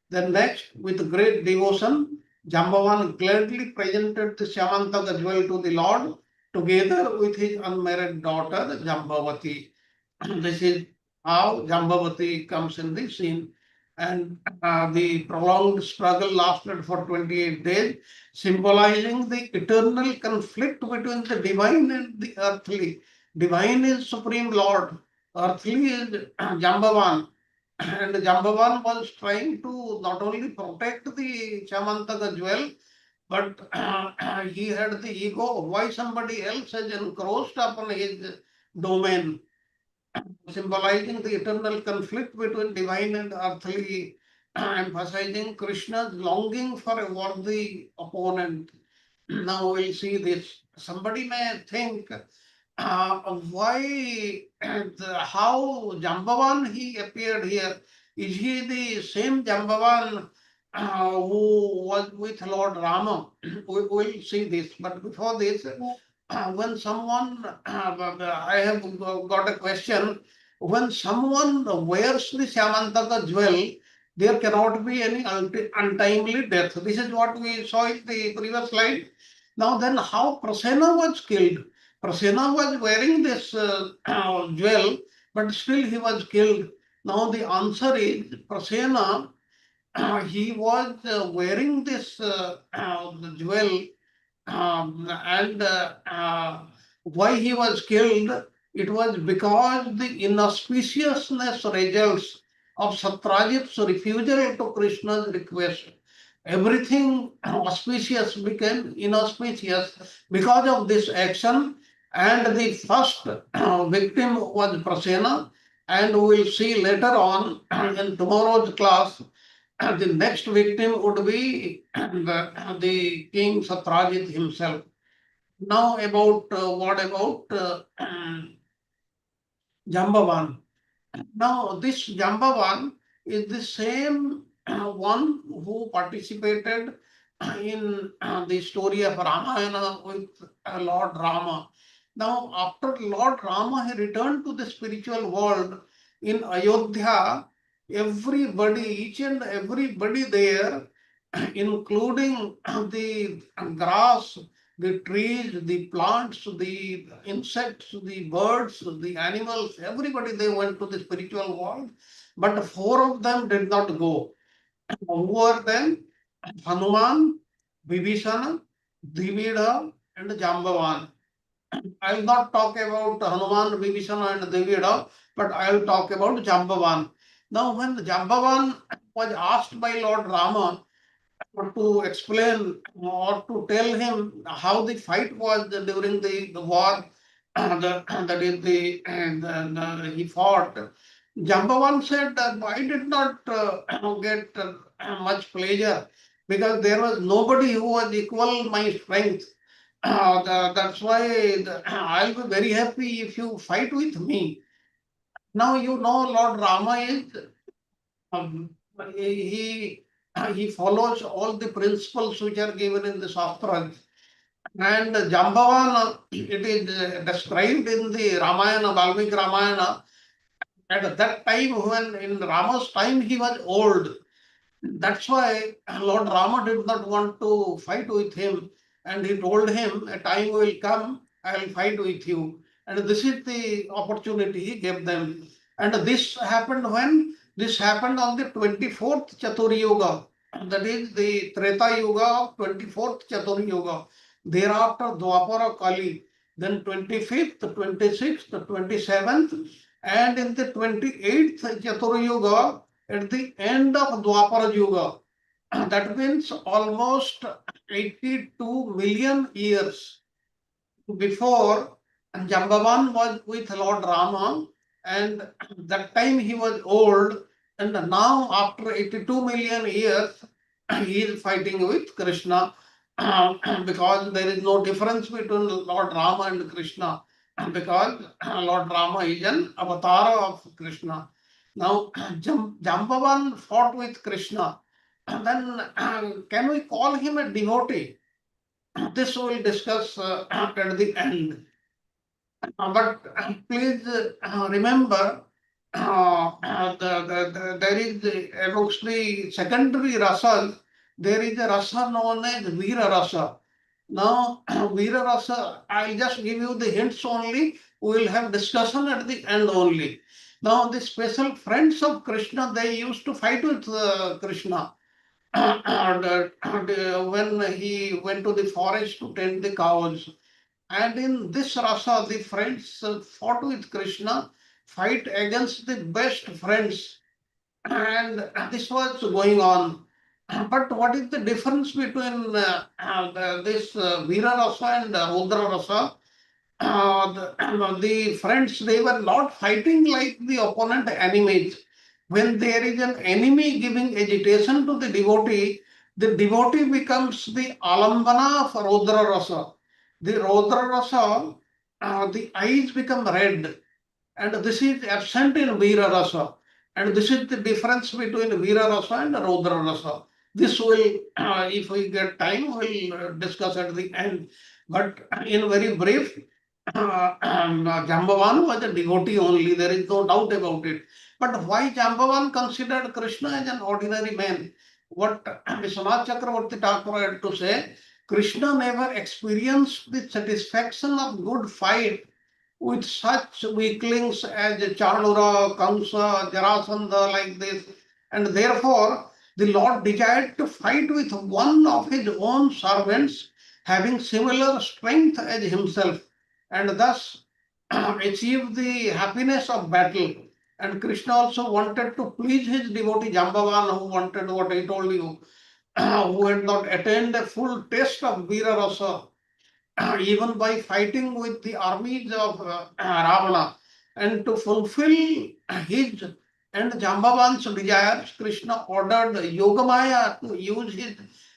Then next, with great devotion, Jambavan gladly presented the Syamantaka jewel to the Lord, together with his unmarried daughter Jambavati. This is how Jambavati comes in the scene. And the prolonged struggle lasted for 28 days, symbolizing the eternal conflict between the divine and the earthly. Divine is Supreme Lord, earthly is Jambavan. And Jambavan was trying to not only protect the Syamantaka jewel, but he had the ego, why somebody else has encroached upon his domain, symbolizing the eternal conflict between divine and earthly, emphasizing Krishna's longing for a worthy opponent. Now we'll see this. Somebody may think, why and how Jambavan he appeared here? Is he the same Jambavan who was with Lord Rama? We will see this. But before this, when someone, I have got a question. When someone wears the Syamantaka jewel, there cannot be any untimely death. This is what we saw in the previous slide. Now then, how Prasena was killed? Prasena was wearing this jewel, but still he was killed. Now the answer is Prasena, he was wearing this jewel, and why he was killed? It was because the inauspiciousness results of Satyajit's refusal to Krishna's request. Everything auspicious became inauspicious because of this action, and the first victim was Prasena, and we will see later on in tomorrow's class, the next victim would be the king Satyajit himself. Now about what about Jambavan? Now this Jambavan is the same one who participated in the story of Ramayana with Lord Rama. Now after Lord Rama he returned to the spiritual world in Ayodhya, everybody, each and everybody there, including the grass, the trees, the plants, the insects, the birds, the animals, everybody, they went to the spiritual world. But 4 of them did not go. Who were them? Hanuman, Vibhishana, Dvivida, and Jambavan. I will not talk about Hanuman, Vibhishana, and Dvivida, but I will talk about Jambavan. Now, when Jambavan was asked by Lord Rama to explain or to tell him how the fight was during the war, that is he fought, Jambavan said that I did not get much pleasure because there was nobody who was equal my strength. That's why I'll be very happy if you fight with me. Now you know Lord Rama is he follows all the principles which are given in the Shastras. And Jambavan, it is described in the Ramayana, Valmiki Ramayana. At that time, when in Rama's time he was old, That's why Lord Rama did not want to fight with him, and he told him, a time will come, I will fight with you. And this is the opportunity he gave them. And this happened when? This happened on the 24th Chatur Yuga. That is the Treta Yuga of 24th Chatur Yuga. Thereafter Dwapara Kali. Then 25th, 26th, 27th, and in the 28th Chatur Yuga, at the end of Dwapara Yuga, that means almost 82 million years before, Jambavan was with Lord Rama, and that time he was old, and now after 82 million years, he is fighting with Krishna because there is no difference between Lord Rama and Krishna because Lord Rama is an avatar of Krishna. Now, Jambavan fought with Krishna. Then, can we call him a devotee? This we will discuss at the end. But please remember, there is amongst the secondary rasas, there is a rasa known as Veera rasa. Now, Veera rasa, I'll just give you the hints only. We will have discussion at the end only. Now, the special friends of Krishna, they used to fight with Krishna. When he went to the forest to tend the cows. And in this rasa, the friends fought with Krishna, fight against the best friends. And this was going on. But what is the difference between this Veera rasa and Rudra rasa? The friends, they were not fighting like the opponent enemies. When there is an enemy giving agitation to the devotee becomes the alambana of Rudra rasa. The Rudra rasa, the eyes become red, and this is absent in Veera rasa. And this is the difference between Veera rasa and Rudra rasa. This will, if we get time, we'll discuss at the end. But in very brief, Jambavan was a devotee only, there is no doubt about it. But why Jambavan considered Krishna as an ordinary man? What Vishwanath Chakravarti Thakur had to say, Krishna never experienced the satisfaction of good fight with such weaklings as Chanura, Kamsa, Jarasandha, like this. And therefore, the Lord desired to fight with one of his own servants having similar strength as himself, and thus achieve the happiness of battle. And Krishna also wanted to please his devotee Jambavan, who wanted what I told you, who had not attained a full taste of Veera rasa, even by fighting with the armies of Ravana. And to fulfill his and Jambavan's desires, Krishna ordered Yogamaya to use his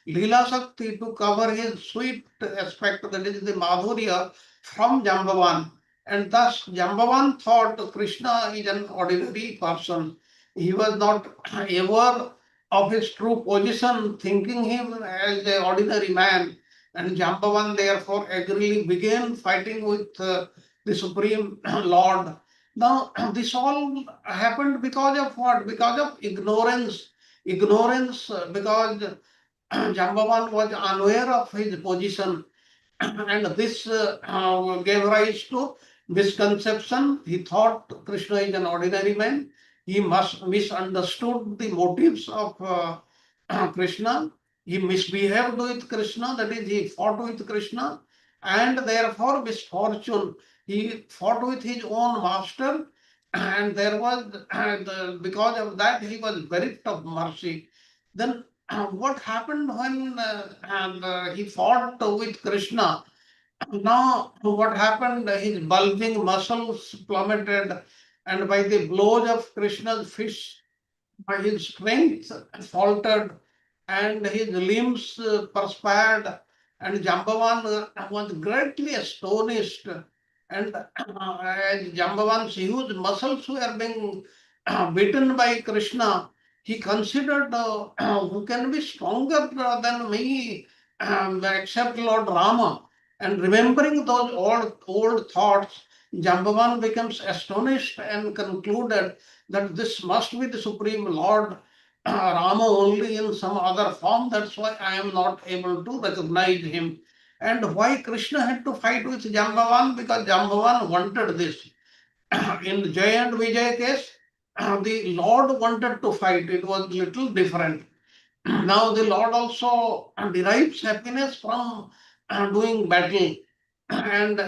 Leela Shakti to cover his sweet aspect, that is the Madhurya, from Jambavan. And thus Jambavan thought Krishna is an ordinary person. He was not aware of his true position, thinking him as an ordinary man. And Jambavan therefore angrily began fighting with the Supreme Lord. Now, this all happened because of what? Because of ignorance. Ignorance, because Jambavan was unaware of his position. And this gave rise to misconception. He thought Krishna is an ordinary man. He must misunderstood the motives of Krishna. He misbehaved with Krishna, that is, he fought with Krishna, and therefore misfortune. He fought with his own master, and there was, because of that, he was bereft of mercy. Then what happened when he fought with Krishna? Now, what happened? His bulging muscles plummeted, and by the blows of Krishna's fist, his strength faltered, and his limbs perspired, and Jambavan was greatly astonished. And as Jambavan's huge muscles were being beaten by Krishna, he considered who can be stronger than me except Lord Rama. And remembering those old thoughts, Jambavan becomes astonished and concluded that this must be the Supreme Lord. Rama only in some other form. That's why I am not able to recognize him. And why Krishna had to fight with Jambavan? Because Jambavan wanted this. In Jay and Vijay case, the Lord wanted to fight. It was little different. Now the Lord also derives happiness from doing battle. And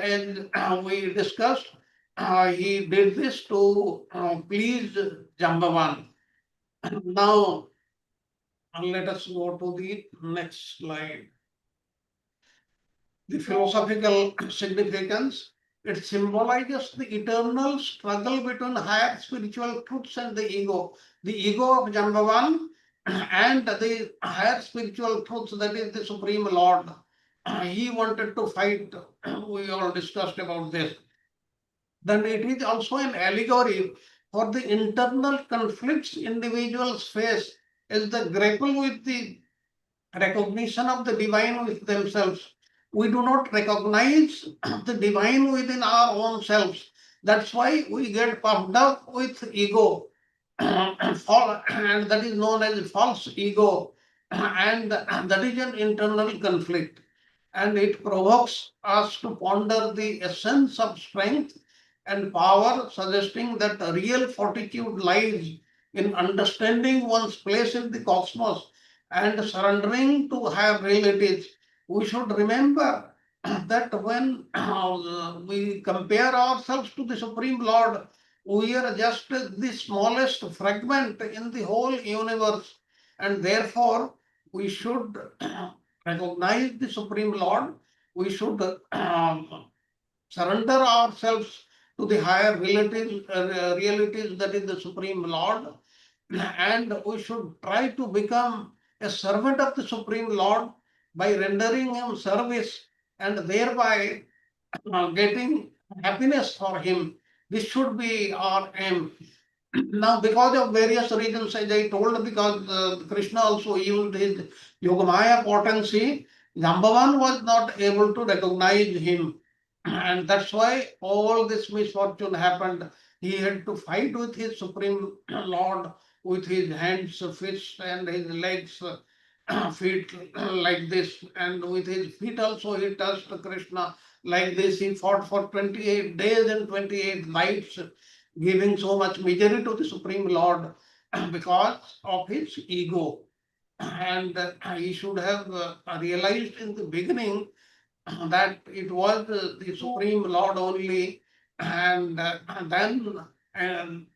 as we discussed, he did this to please Jambavan. Now let us go to the next slide. The philosophical significance. It symbolizes the eternal struggle between higher spiritual truths and the ego. The ego of Jambavan and the higher spiritual truths, that is the Supreme Lord. He wanted to fight. We all discussed about this. Then it is also an allegory for the internal conflicts individuals face as they grapple with the recognition of the divine with themselves. We do not recognize the divine within our own selves. That's why we get puffed up with ego, and that is known as false ego, and that is an internal conflict. And it provokes us to ponder the essence of strength and power, suggesting that real fortitude lies in understanding one's place in the cosmos and surrendering to higher realities. We should remember that when we compare ourselves to the Supreme Lord, we are just the smallest fragment in the whole universe, and therefore we should recognize the Supreme Lord. We should surrender ourselves to the higher realities, that is the Supreme Lord, and we should try to become a servant of the Supreme Lord by rendering him service and thereby getting happiness for him. This should be our aim. Now, because of various reasons, as I told, because Krishna also used his Yogamaya potency, Jambavan was not able to recognize him. And that's why all this misfortune happened. He had to fight with his Supreme Lord with his hands, fists, and his legs, feet like this. And with his feet also he touched Krishna like this. He fought for 28 days and 28 nights, giving so much misery to the Supreme Lord because of his ego. And he should have realized in the beginning that it was the Supreme Lord only, and then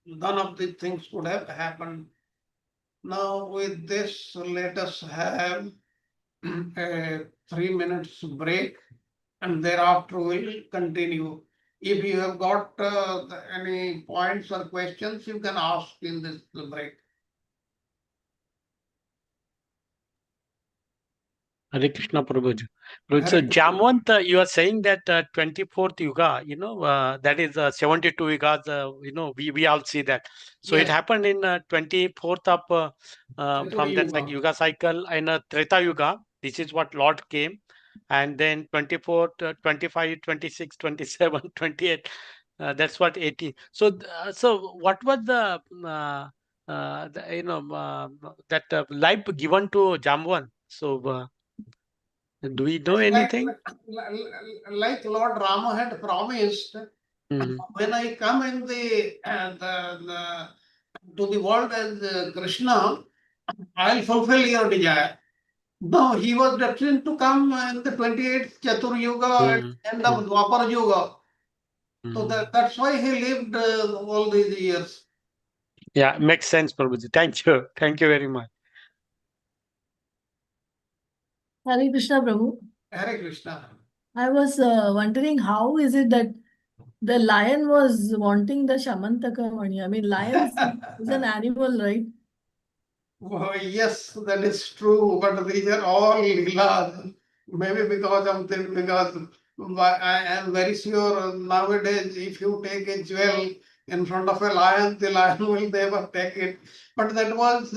none of the things would have happened. Now with this, let us have a 3 minutes break, and thereafter we'll continue. If you have got any points or questions, you can ask in this break. Hare Krishna Prabhuji. Hare So Krishna. Jamwant, you are saying that 24th Yuga, that is 72 Yugas, we all see that. So it Yes. happened in 24th of from that like Yuga cycle in Treta Yuga. This is what Lord came. And then 24, 25, 26, 27, 28. That's what 80. So, so what was the that life given to Jamwan? So, do we know anything? Like Lord Rama had promised, Mhm. when I come in to the world as Krishna, I'll fulfill your desire. No, he was destined to come in the 28th Chatur Yuga at the end of Dwapar Yuga. So that's why he lived all these years. Yeah, makes sense, Prabhuji. Thank you. Thank you very much. Hare Krishna, Prabhu. Hare Krishna. I was wondering how is it that the lion was wanting the Shamantaka money? I mean, lion is an animal, right? Oh, yes, that is true, but these are all leelas. Maybe because of this, because I am very sure nowadays if you take a jewel in front of a lion, the lion will never take it. But that was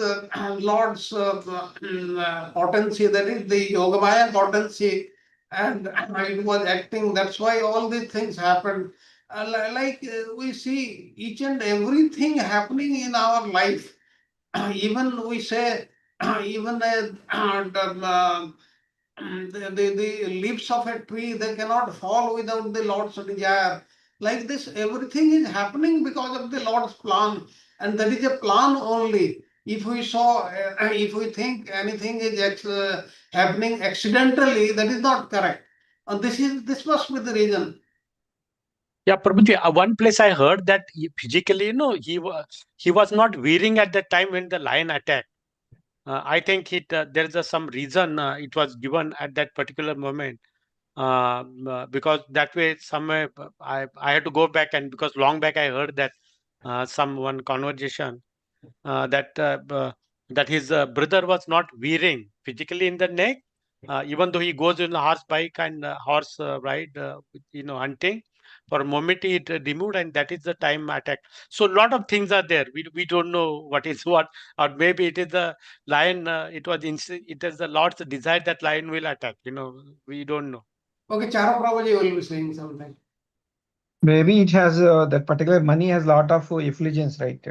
Lord's potency, that is the Yogamaya potency, and it was acting. That's why all these things happened. We see each and everything happening in our life. even we say, even the leaves of a tree, they cannot fall without the Lord's desire. Like this, everything is happening because of the Lord's plan, and that is a plan only. If we saw, if we think anything is happening accidentally, that is not correct. And this must be the reason. Yeah, Prabhuji, one place I heard that physically, he was not wearing at the time when the lion attacked. I think there is some reason it was given at that particular moment. Because that way somewhere I had to go back, and because long back I heard that one conversation that his brother was not wearing physically in the neck, even though he goes in a horse bike and horse ride, hunting. For a moment it removed, and that is the time attack. So a lot of things are there. We don't know what is what, or maybe it is the lion. It is the Lord's desire that lion will attack. We don't know. Okay, Charo Prabhuji will be saying something. Maybe it has that particular money has lot of effulgence, right,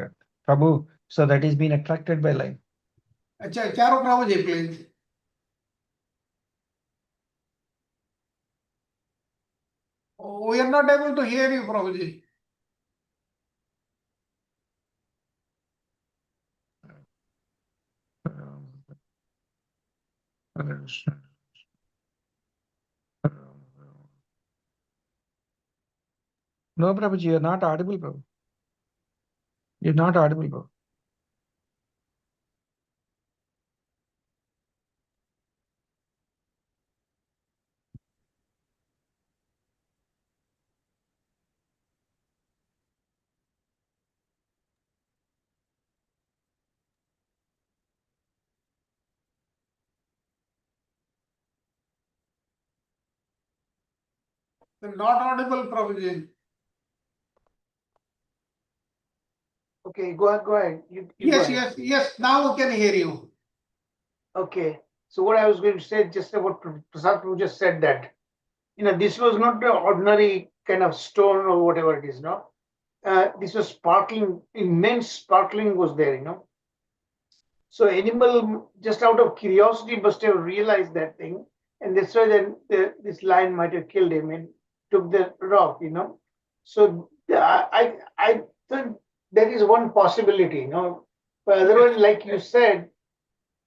Prabhu? So that is being attracted by light. Charo Prabhuji, please. We are not able to hear you, Prabhuji. No, Prabhuji, you're not audible, Prabhu. You're not audible, Prabhu. You're not audible, Prabhuji. Okay, go ahead. You go Yes, ahead. yes. Now we can hear you. Okay. So what I was going to say, just about Prasad Prabhu just said that, this was not the ordinary kind of stone or whatever it is, no? This was sparkling, immense sparkling was there, So animal, just out of curiosity, must have realized that thing, and that's why then this lion might have killed him and took the rock, So I think that is one possibility, But otherwise, like you said,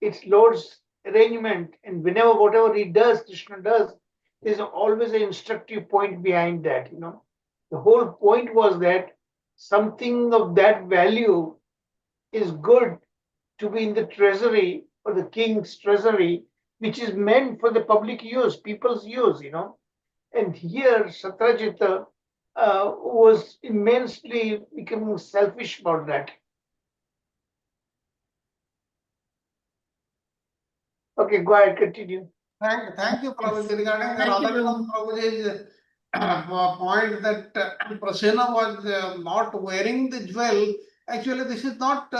it's Lord's arrangement, and whenever whatever he does, Krishna does, there's always an instructive point behind that, The whole point was that something of that value is good to be in the treasury or the king's treasury, which is meant for the public use, people's use, And here Satyajita was immensely becoming selfish about that. Okay, go ahead, continue. Thank you, Prabhuji. Regarding the Thank you, Radhakrishna Prabhuji's point that Prasenna was not wearing the jewel, actually this is not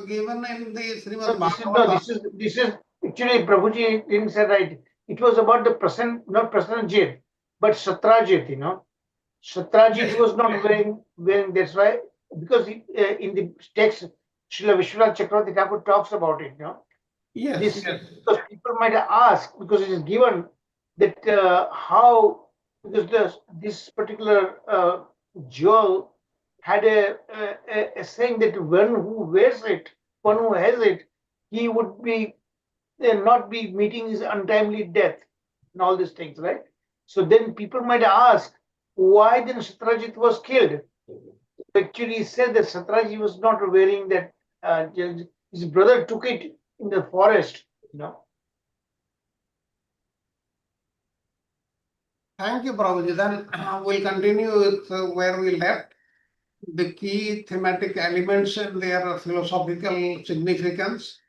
given in the Srimad Bhagavatam. This is actually Prabhuji didn't say right. It was about the not Prasenajit, but Satrajit, Satrajit was not wearing, that's why, because in the text, Srila Vishwanath Chakravarti Thakur talks about it, Yes, because people might ask, because it is given that how, because this particular jewel had a saying that one who wears it, one who has it, he would be not be meeting his untimely death and all these things, right? So then people might ask, why then Satrajit was killed? Actually, he said that Satrajit was not wearing that. His brother took it in the forest, Thank you, Prabhuji. Then we'll continue with where we left. The key thematic elements and their philosophical significance.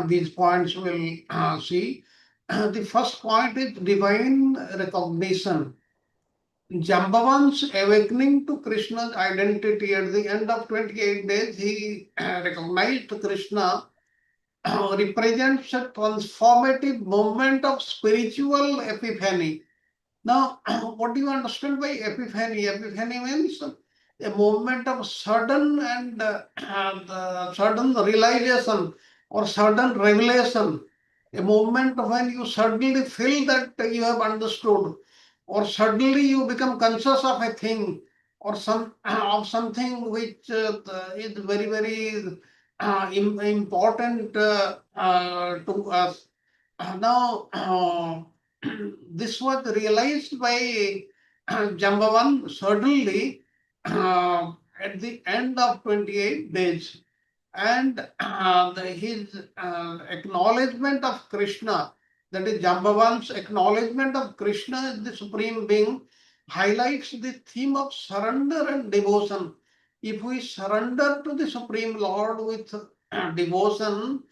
These points we'll see. The first point is divine recognition. Jambavan's awakening to Krishna's identity at the end of 28 days, he recognized Krishna represents a transformative moment of spiritual epiphany. Now, what do you understand by epiphany? Epiphany means a moment of sudden and sudden realization or sudden revelation, a moment when you suddenly feel that you have understood, or suddenly you become conscious of a thing or of something which is very very important to us. Now, this was realized by Jambavan suddenly at the end of 28 days. And his acknowledgement of Krishna, that is Jambavan's acknowledgement of Krishna as the Supreme Being, highlights the theme of surrender and devotion. If we surrender to the Supreme Lord with devotion,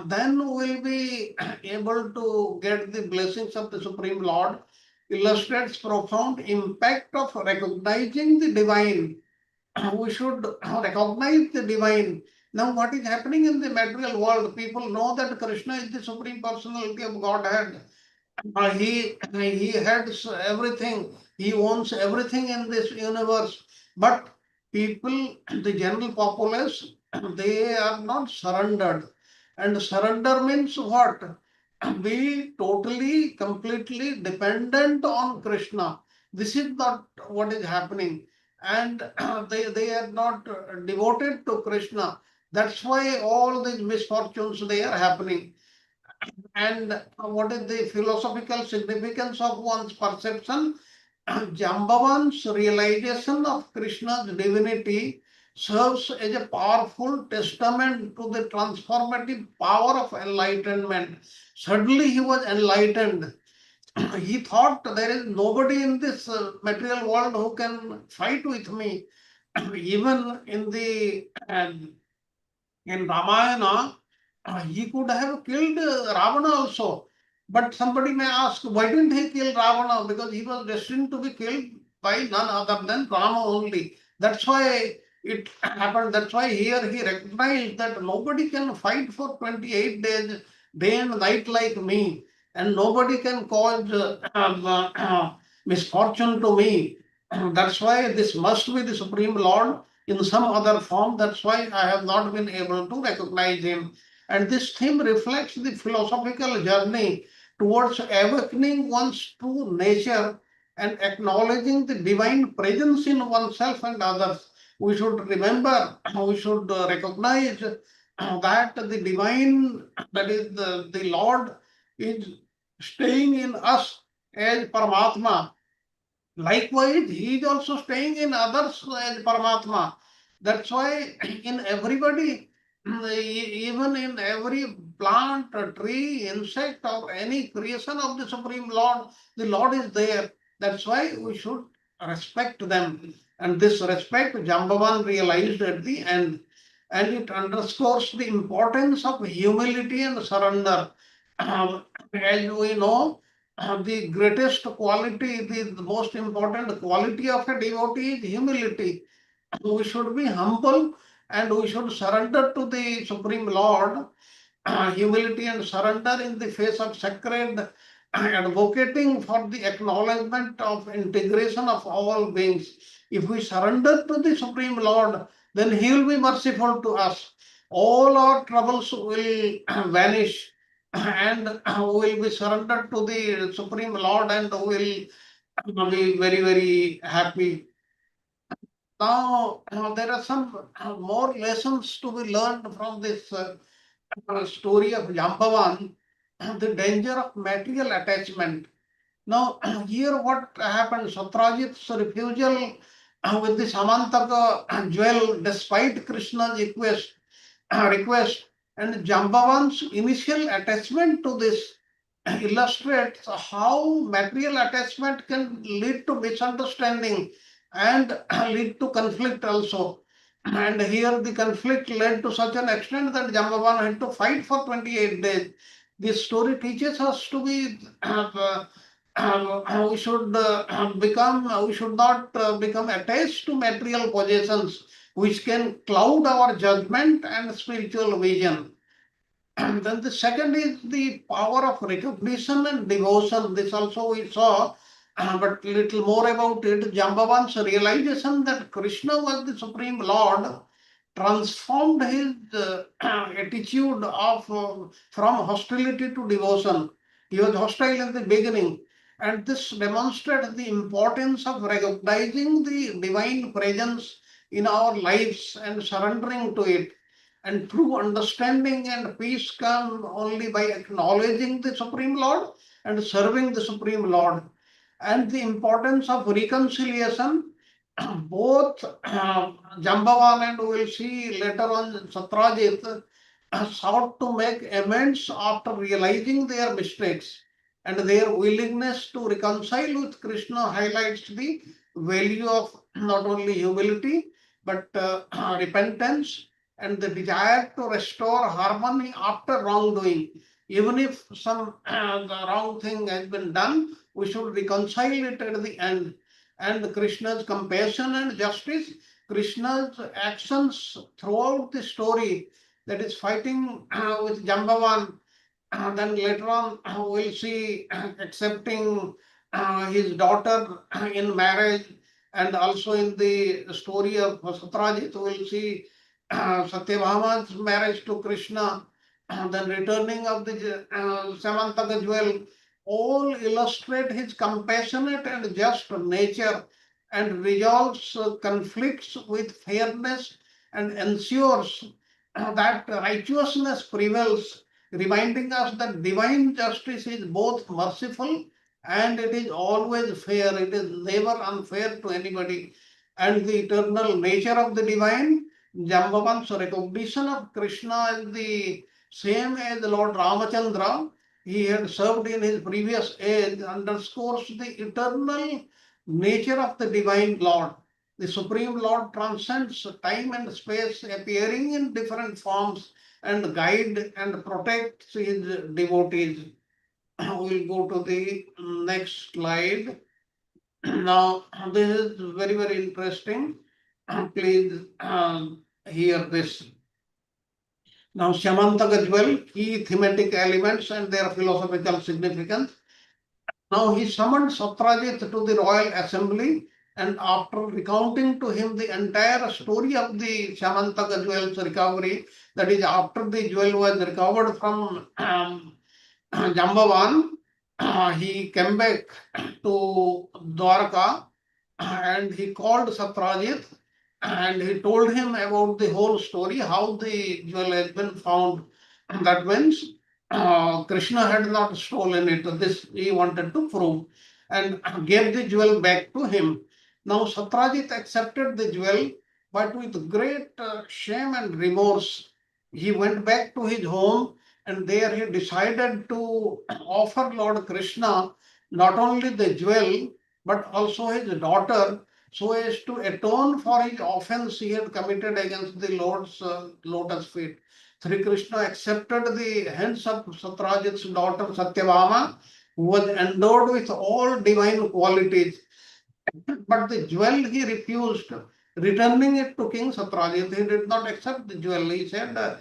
then we'll be able to get the blessings of the Supreme Lord. Illustrates profound impact of recognizing the divine. We should recognize the divine. Now, what is happening in the material world? People know that Krishna is the Supreme Personality of Godhead. He has everything. He owns everything in this universe. But people, the general populace, they are not surrendered. And surrender means what? Be totally, completely dependent on Krishna. This is not what is happening. And they are not devoted to Krishna. That's why all these misfortunes they are happening. And what is the philosophical significance of one's perception? Jambavan's realization of Krishna's divinity serves as a powerful testament to the transformative power of enlightenment. Suddenly he was enlightened. He thought there is nobody in this material world who can fight with me. Even in Ramayana, he could have killed Ravana also. But somebody may ask, why didn't he kill Ravana? Because he was destined to be killed by none other than Rama only. That's why it happened. That's why here he recognized that nobody can fight for 28 days, day and night like me. And nobody can cause misfortune to me. That's why this must be the Supreme Lord in some other form. That's why I have not been able to recognize him. And this theme reflects the philosophical journey towards awakening one's true nature and acknowledging the divine presence in oneself and others. We should remember, we should recognize that the divine, that is the Lord, is staying in us as Paramatma. Likewise, he is also staying in others as Paramatma. That's why in everybody, even in every plant, tree, insect, or any creation of the Supreme Lord, the Lord is there. That's why we should respect them. And this respect, Jambavan realized at the end. And it underscores the importance of humility and surrender. As we know, the greatest quality, the most important quality of a devotee is humility. We should be humble and we should surrender to the Supreme Lord. Humility and surrender in the face of sacred, advocating for the acknowledgement of integration of all beings. If we surrender to the Supreme Lord, then He will be merciful to us. All our troubles will vanish and will be surrendered to the Supreme Lord and will be very, very happy. Now, there are some more lessons to be learned from this story of Jambavan, the danger of material attachment. Now, here what happened, Satyajit's refusal with the Samantaka jewel despite Krishna's request and Jambavan's initial attachment to this illustrates how material attachment can lead to misunderstanding and lead to conflict also. And here the conflict led to such an extent that Jambavan had to fight for 28 days. This story teaches us to be we should not become attached to material possessions which can cloud our judgment and spiritual vision. And then the second is the power of recognition and devotion. This also we saw but little more about it. Jambavan's realization that Krishna was the Supreme Lord transformed his attitude of from hostility to devotion. He was hostile in the beginning, and this demonstrates the importance of recognizing the divine presence in our lives and surrendering to it. And true understanding and peace come only by acknowledging the Supreme Lord and serving the Supreme Lord. And the importance of reconciliation, both Jambavan and we will see later on Satrajit sought to make amends after realizing their mistakes, and their willingness to reconcile with Krishna highlights the value of not only humility but repentance and the desire to restore harmony after wrongdoing. Even if some the wrong thing has been done, we should reconcile it at the end. And Krishna's compassion and justice, Krishna's actions throughout the story, that is fighting with Jambavan, then later on we'll see accepting his daughter in marriage, and also in the story of Satrajit we'll see Satyabhama's marriage to Krishna, then returning of the Samantaka jewel, all illustrate his compassionate and just nature and resolves conflicts with fairness and ensures that righteousness prevails, reminding us that divine justice is both merciful and it is always fair. It is never unfair to anybody. And the eternal nature of the divine, Jambavan's recognition of Krishna as the same as Lord Ramachandra, he had served in his previous age, underscores the eternal nature of the divine Lord. The Supreme Lord transcends time and space, appearing in different forms and guide and protects his devotees. We'll go to the next slide. Now, this is very, very interesting. Please hear this. Now, Samantaka jewel, key thematic elements and their philosophical significance. Now, he summoned Satrajit to the royal assembly, and after recounting to him the entire story of the Samantaka jewel's recovery, that is, after the jewel was recovered from Jambavan, he came back to Dwarka and he called Satrajit and he told him about the whole story, how the jewel has been found. That means Krishna had not stolen it. This he wanted to prove and gave the jewel back to him. Now Satrajit accepted the jewel, but with great shame and remorse, he went back to his home, and there he decided to offer Lord Krishna not only the jewel but also his daughter, so as to atone for his offense he had committed against the Lord's lotus feet. Sri Krishna accepted the hands of Satrajit's daughter Satyabhama, who was endowed with all divine qualities. But the jewel he refused, returning it to King Satrajit. He did not accept the jewel. He said,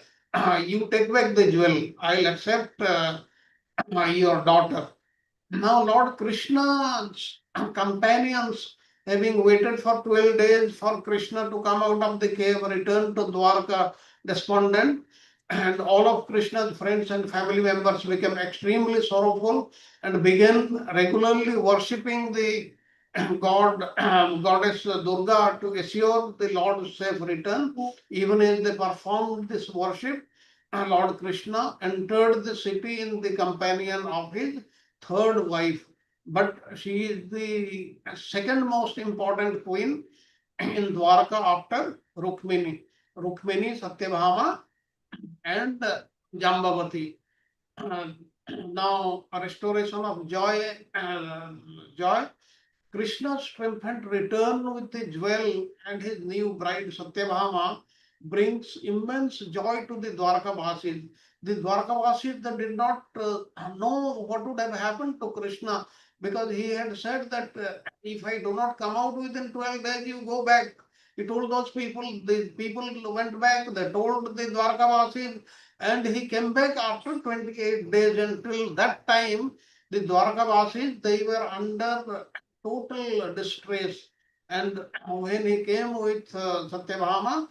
you take back the jewel. I'll accept your daughter. Now Lord Krishna's companions, having waited for 12 days for Krishna to come out of the cave, returned to Dwarka despondent, and all of Krishna's friends and family members became extremely sorrowful and began regularly worshipping the goddess Durga to assure the Lord's safe return. Even as they performed this worship, Lord Krishna entered the city in the companion of his third wife, but she is the second most important queen in Dwarka after Rukmini. Rukmini, Satyabhama, and Jambavati. Now, a restoration of joy. Krishna's triumphant return with the jewel and his new bride Satyabhama brings immense joy to the Dwarkavasis. The Dwarkavasis that did not know what would have happened to Krishna, because he had said that if I do not come out within 12 days, you go back. He told those people, the people went back, they told the Dwarkavasis, and he came back after 28 days. Until that time, the Dwarkavasis, they were under total distress. And when he came with Satyabhama,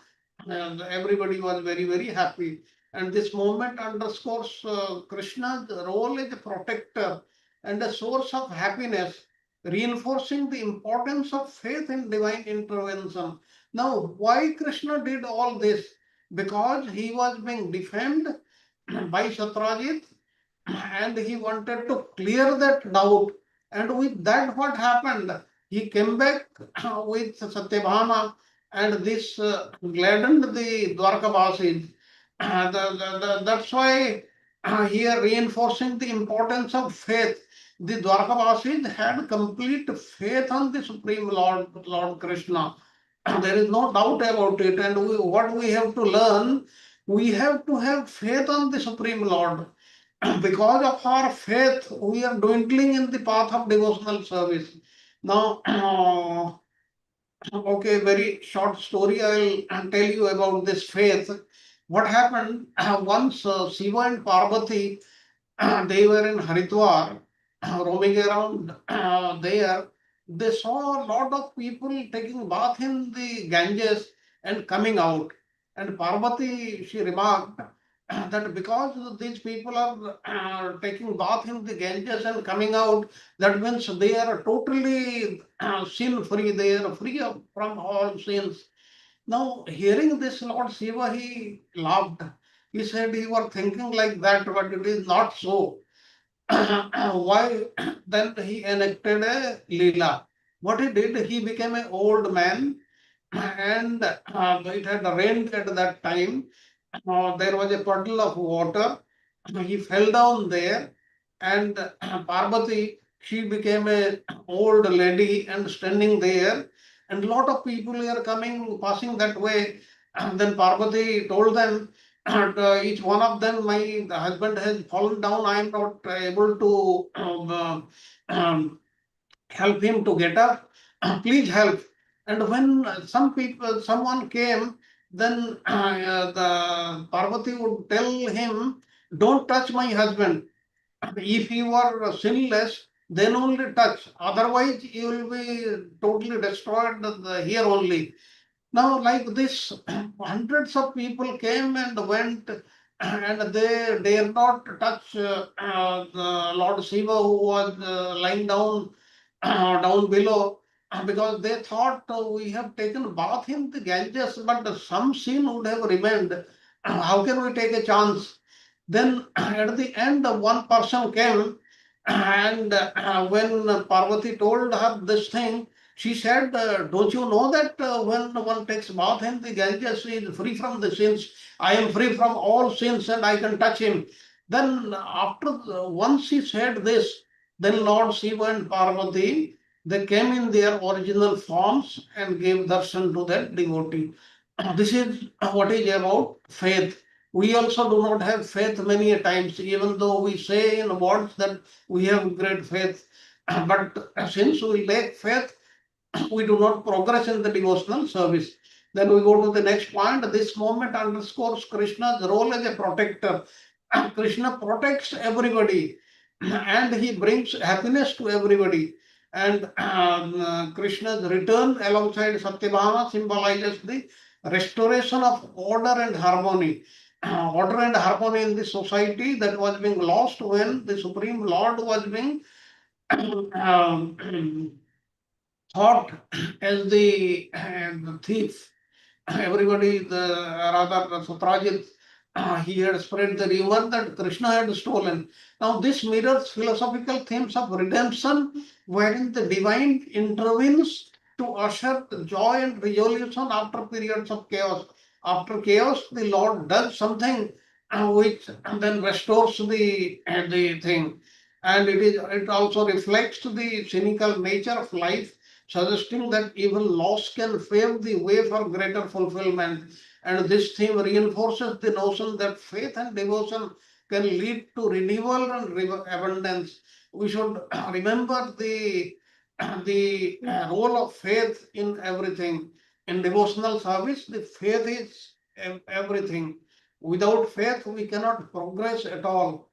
and everybody was very, very happy. And this moment underscores Krishna's role as a protector and a source of happiness, reinforcing the importance of faith in divine intervention. Now, why Krishna did all this? Because he was being defamed by Satrajit and he wanted to clear that doubt. And with that, what happened? He came back with Satyabhama, and this gladdened the Dwarkavasis. That's why here reinforcing the importance of faith. The Dwarkavasis had complete faith on the Supreme Lord, Lord Krishna. There is no doubt about it. And what we have to learn, we have to have faith on the Supreme Lord. Because of our faith, we are dwindling in the path of devotional service. Now, okay, very short story I'll tell you about this faith. What happened once Shiva and Parvati, they were in Haridwar, roaming around there. They saw a lot of people taking bath in the Ganges and coming out. And Parvati, she remarked that because these people are taking bath in the Ganges and coming out, that means they are totally sin free, they are free from all sins. Now, hearing this, Lord Shiva, he laughed. He said, "You are thinking like that, but it is not so." Why? Then he enacted a Leela. What he did, he became an old man, and it had rained at that time. There was a puddle of water. He fell down there, and Parvati, she became a old lady and standing there, and a lot of people are coming, passing that way. And then Parvati told them, each one of them, my husband has fallen down. I am not able to help him to get up. Please help. And when someone came, then the Parvati would tell him, "Don't touch my husband. If you are sinless, then only touch. Otherwise, you will be totally destroyed here only." Now, like this, hundreds of people came and went, and they dare not touch the Lord Shiva, who was lying down down below, because they thought we have taken bath in the Ganges, but some sin would have remained. How can we take a chance? Then at the end, one person came, and when Parvati told her this thing, she said, "Don't you know that when one takes bath in the Ganges, he is free from the sins? I am free from all sins and I can touch him." Then once she said this, then Lord Shiva and Parvati, they came in their original forms and gave darshan to that devotee. This is what is about faith. We also do not have faith many a times, even though we say in words that we have great faith. But since we lack faith, we do not progress in the devotional service. Then we go to the next point. This moment underscores Krishna's role as a protector. Krishna protects everybody and he brings happiness to everybody. And Krishna's return alongside Satyabhama symbolizes the restoration of order and harmony. Order and harmony in the society that was being lost when the Supreme Lord was being thought as the thief. Everybody, rather Satrajit, he had spread the rumor that Krishna had stolen. Now this mirrors philosophical themes of redemption, wherein the divine intervenes to usher the joy and resolution after periods of chaos. After chaos, the Lord does something which then restores the thing. And it also reflects the cynical nature of life, suggesting that even loss can pave the way for greater fulfillment. And this theme reinforces the notion that faith and devotion can lead to renewal and abundance. We should remember the role of faith in everything. In devotional service, the faith is everything. Without faith, we cannot progress at all.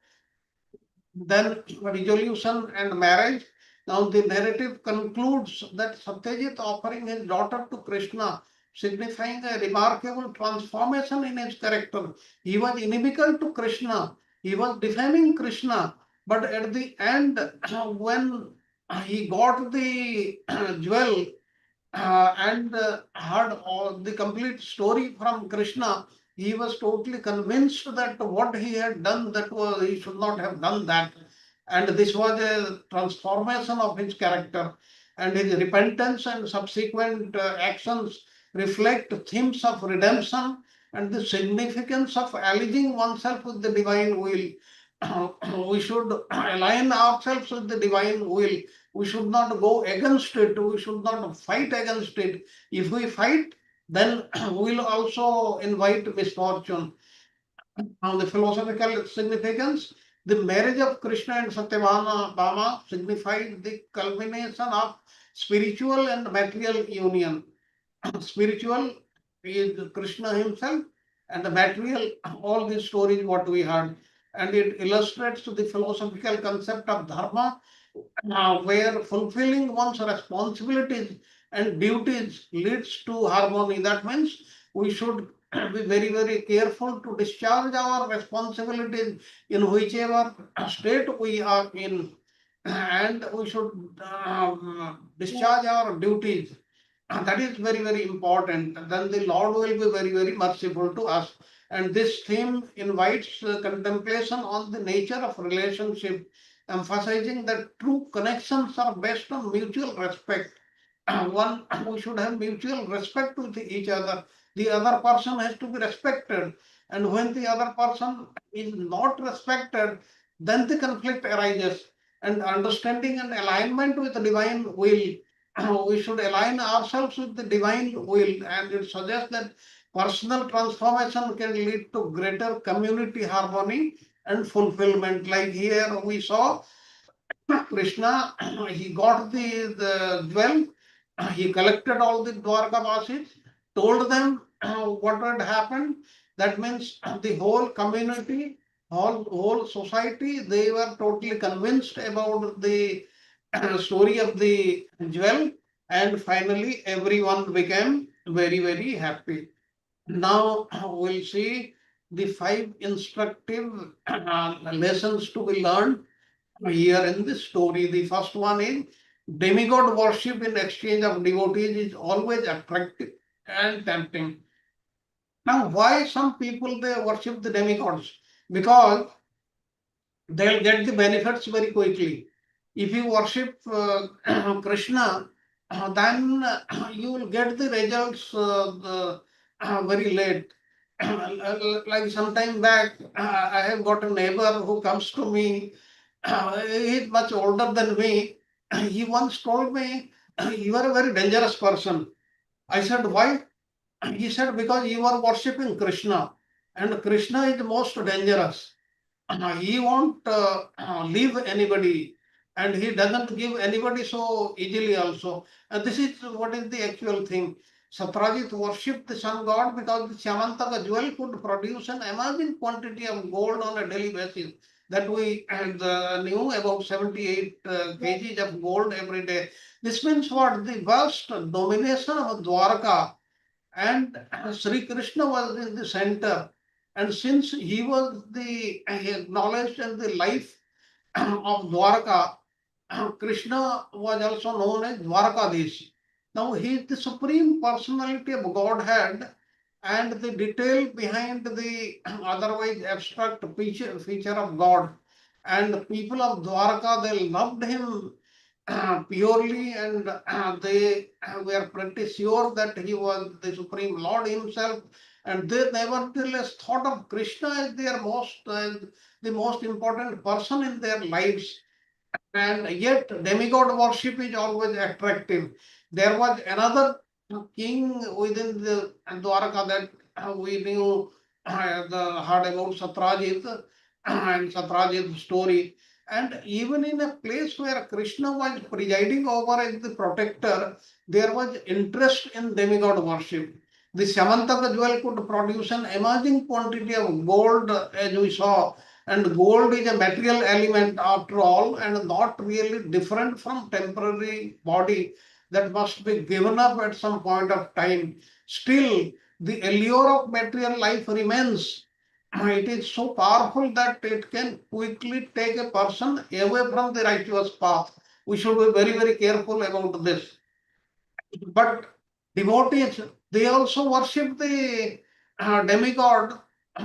Then resolution and marriage. Now the narrative concludes that Satyajit offering his daughter to Krishna, signifying a remarkable transformation in his character. He was inimical to Krishna, he was defaming Krishna, but at the end, when he got the jewel and heard all the complete story from Krishna, he was totally convinced that what he had done, that was he should not have done that. And this was a transformation of his character, and his repentance and subsequent actions reflect themes of redemption and the significance of allying oneself with the divine will. We should align ourselves with the divine will. We should not go against it. We should not fight against it. If we fight, then we'll also invite misfortune. Now, the philosophical significance, the marriage of Krishna and Satyabhama signified the culmination of spiritual and material union. Spiritual is Krishna himself, and the material, all these stories what we heard. And it illustrates the philosophical concept of dharma, where fulfilling one's responsibilities and duties leads to harmony. That means we should be very, very careful to discharge our responsibilities in whichever state we are in, and we should discharge our duties. That is very, very important. Then the Lord will be very, very merciful to us. And this theme invites contemplation on the nature of relationship, emphasizing that true connections are based on mutual respect. We should have mutual respect with each other. The other person has to be respected. And when the other person is not respected, then the conflict arises. And understanding and alignment with the divine will, we should align ourselves with the divine will. And it suggests that personal transformation can lead to greater community harmony and fulfillment. Like here we saw Krishna, he got the jewel, he collected all the Dwarkavasis, told them what had happened. That means the whole community, whole society, they were totally convinced about the story of the jewel, and finally everyone became very, very happy. Now we'll see the 5 instructive lessons to be learned here in this story. The first one is demigod worship in exchange of devotees is always attractive and tempting. Now, why some people they worship the demigods? Because they'll get the benefits very quickly. If you worship Krishna, then you will get the results very late. Like some time back, I have got a neighbor who comes to me. He is much older than me. He once told me, "You are a very dangerous person." I said, "Why?" He said, "Because you are worshipping Krishna, and Krishna is the most dangerous. He won't leave anybody, and he doesn't give anybody so easily also." And this is what is the actual thing. Satyajit worshipped the sun god because the Syamantaka jewel could produce an amazing quantity of gold on a daily basis. That we knew, about 78 kgs of gold every day. This means what? The vast domination of Dwarka, and Sri Krishna was in the center. And since he was the acknowledged and the life of Dwarka, Krishna was also known as Dwarkadish. Now he is the supreme personality of Godhead, and the detail behind the otherwise abstract feature of God. And the people of Dwarka, they loved him purely, and they were pretty sure that he was the Supreme Lord himself. And they nevertheless thought of Krishna as their the most important person in their lives. And yet demigod worship is always attractive. There was another king within the Dwarka that we knew, heard about Satyajit and Satyajit's story. And even in a place where Krishna was presiding over as the protector, there was interest in demigod worship. The Syamantaka jewel could produce an amazing quantity of gold, as we saw, And gold is a material element after all, and not really different from temporary body that must be given up at some point of time. Still, the allure of material life remains. It is so powerful that it can quickly take a person away from the righteous path. We should be very, very careful about this. But devotees, they also worship the demigod,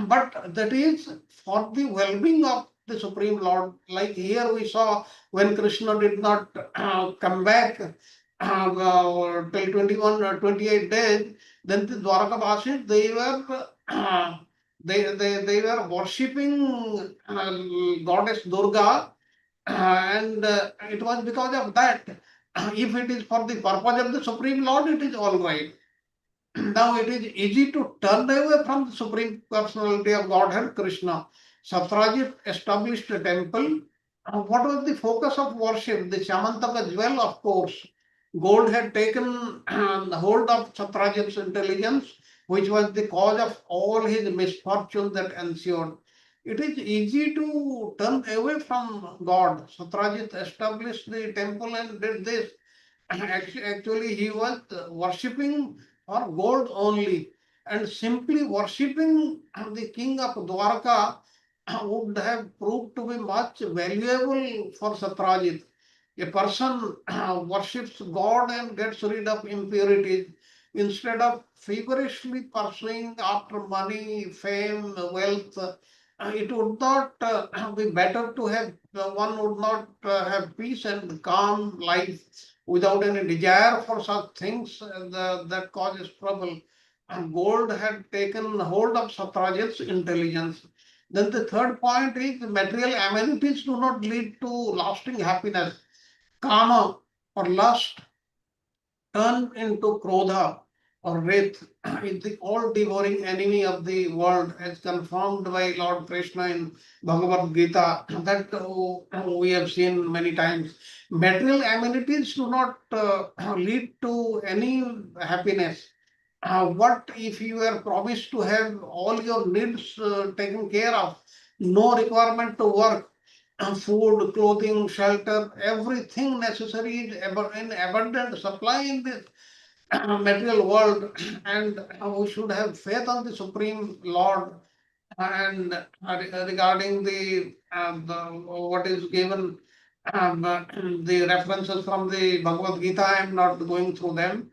but that is for the well-being of the Supreme Lord. Like here we saw when Krishna did not come back till 21 or 28 days, then the Dwarkavasis, they were they were worshipping goddess Durga, and it was because of that. If it is for the purpose of the Supreme Lord, it is all right. Now it is easy to turn away from the Supreme Personality of Godhead, Krishna. Satrajit established a temple. What was the focus of worship? The Shamantaka jewel, of course. Gold had taken hold of Satrajit's intelligence, which was the cause of all his misfortunes that ensued. It is easy to turn away from God. Satrajit established the temple and did this. Actually, he was worshipping for gold only, and simply worshipping the king of Dwarka would have proved to be much valuable for Satrajit. A person worships God and gets rid of impurities instead of feverishly pursuing after money, fame, wealth. It would not be better to have, one would not have peace and calm life without any desire for such things that causes trouble. And gold had taken hold of Satrajit's intelligence. Then the third point is material amenities do not lead to lasting happiness. Kama or lust turn into krodha or wrath is the all-devouring enemy of the world, as confirmed by Lord Krishna in Bhagavad Gita, that we have seen many times. Material amenities do not lead to any happiness. What if you were promised to have all your needs taken care of, no requirement to work, food, clothing, shelter, everything necessary is in abundant supply in this material world, and we should have faith on the Supreme Lord. And regarding the what is given, the references from the Bhagavad Gita, I am not going through them.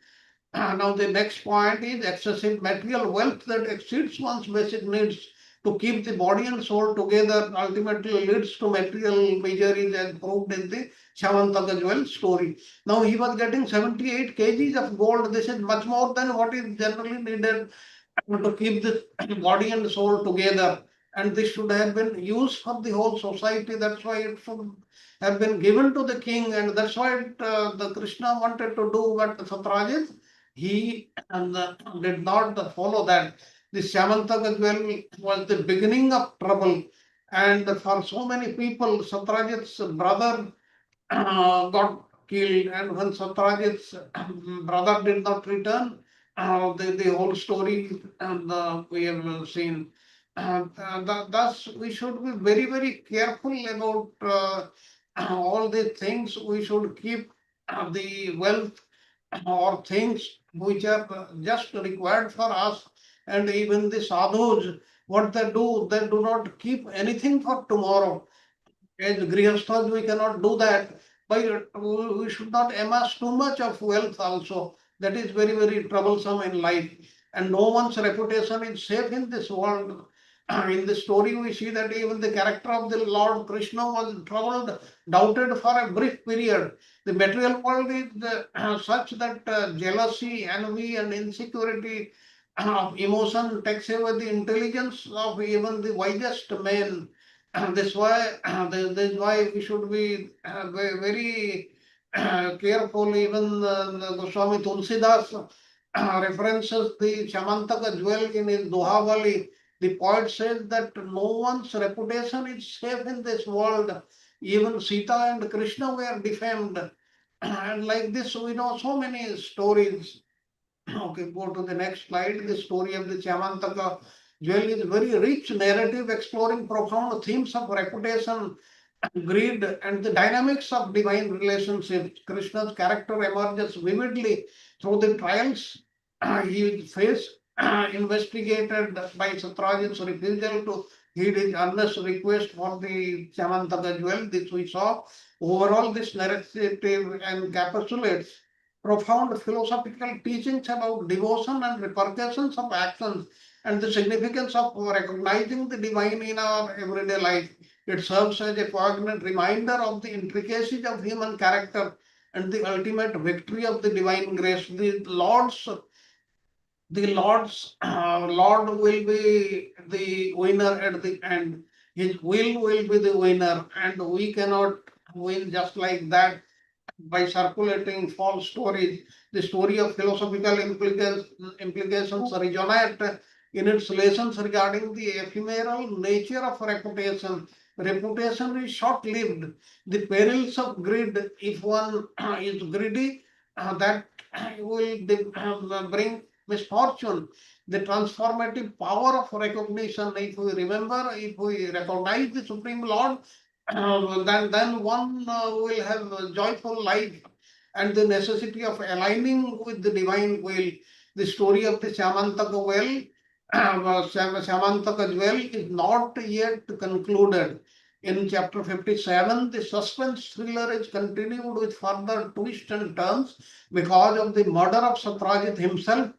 Now the next point is excessive material wealth that exceeds one's basic needs to keep the body and soul together ultimately leads to material miseries, as proved in the Shamantaka jewel story. Now he was getting 78 kgs of gold. This is much more than what is generally needed to keep the body and soul together. And this should have been used for the whole society. That's why it should have been given to the king. And that's why the Krishna wanted to do what Satrajit, he did not follow that. The Shamantaka jewel was the beginning of trouble. And for so many people, Satrajit's brother got killed. And when Satrajit's brother did not return, the whole story we have seen. Thus, we should be very, very careful about all the things. We should keep the wealth or things which are just required for us. And even the sadhus, what they do not keep anything for tomorrow. As grihasthas, we cannot do that. But we should not amass too much of wealth also. That is very, very troublesome in life. And no one's reputation is safe in this world. In the story, we see that even the character of the Lord Krishna was troubled, doubted for a brief period. The material world is such that jealousy, envy, and insecurity of emotion takes away the intelligence of even the wisest men. That's why we should be very careful. Even Goswami Tulsidas references the Shamantaka jewel in his Dohavali. The poet says that no one's reputation is safe in this world. Even Sita and Krishna were defamed. And like this, we know so many stories. Okay, go to the next slide. The story of the Shamantaka Jewel is a very rich narrative exploring profound themes of reputation, greed, and the dynamics of divine relationships. Krishna's character emerges vividly through the trials he faced, investigated by Satyajit's refusal to heed his earnest request for the Chamantaka jewel. This we saw. Overall, this narrative encapsulates profound philosophical teachings about devotion and repercussions of actions and the significance of recognizing the divine in our everyday life. It serves as a poignant reminder of the intricacies of human character and the ultimate victory of the divine grace. Lord will be the winner at the end. His will be the winner, and we cannot win just like that by circulating false stories. The story of philosophical implications resonate in its lessons regarding the ephemeral nature of reputation. Reputation is short-lived. The perils of greed, if one is greedy, that will bring misfortune. The transformative power of recognition, if we remember, if we recognize the Supreme Lord, then one will have a joyful life, and the necessity of aligning with the divine will. The story of the Samantaka well, Samantaka jewel is not yet concluded. In chapter 57, the suspense thriller is continued with further twists and turns because of the murder of Satyajit himself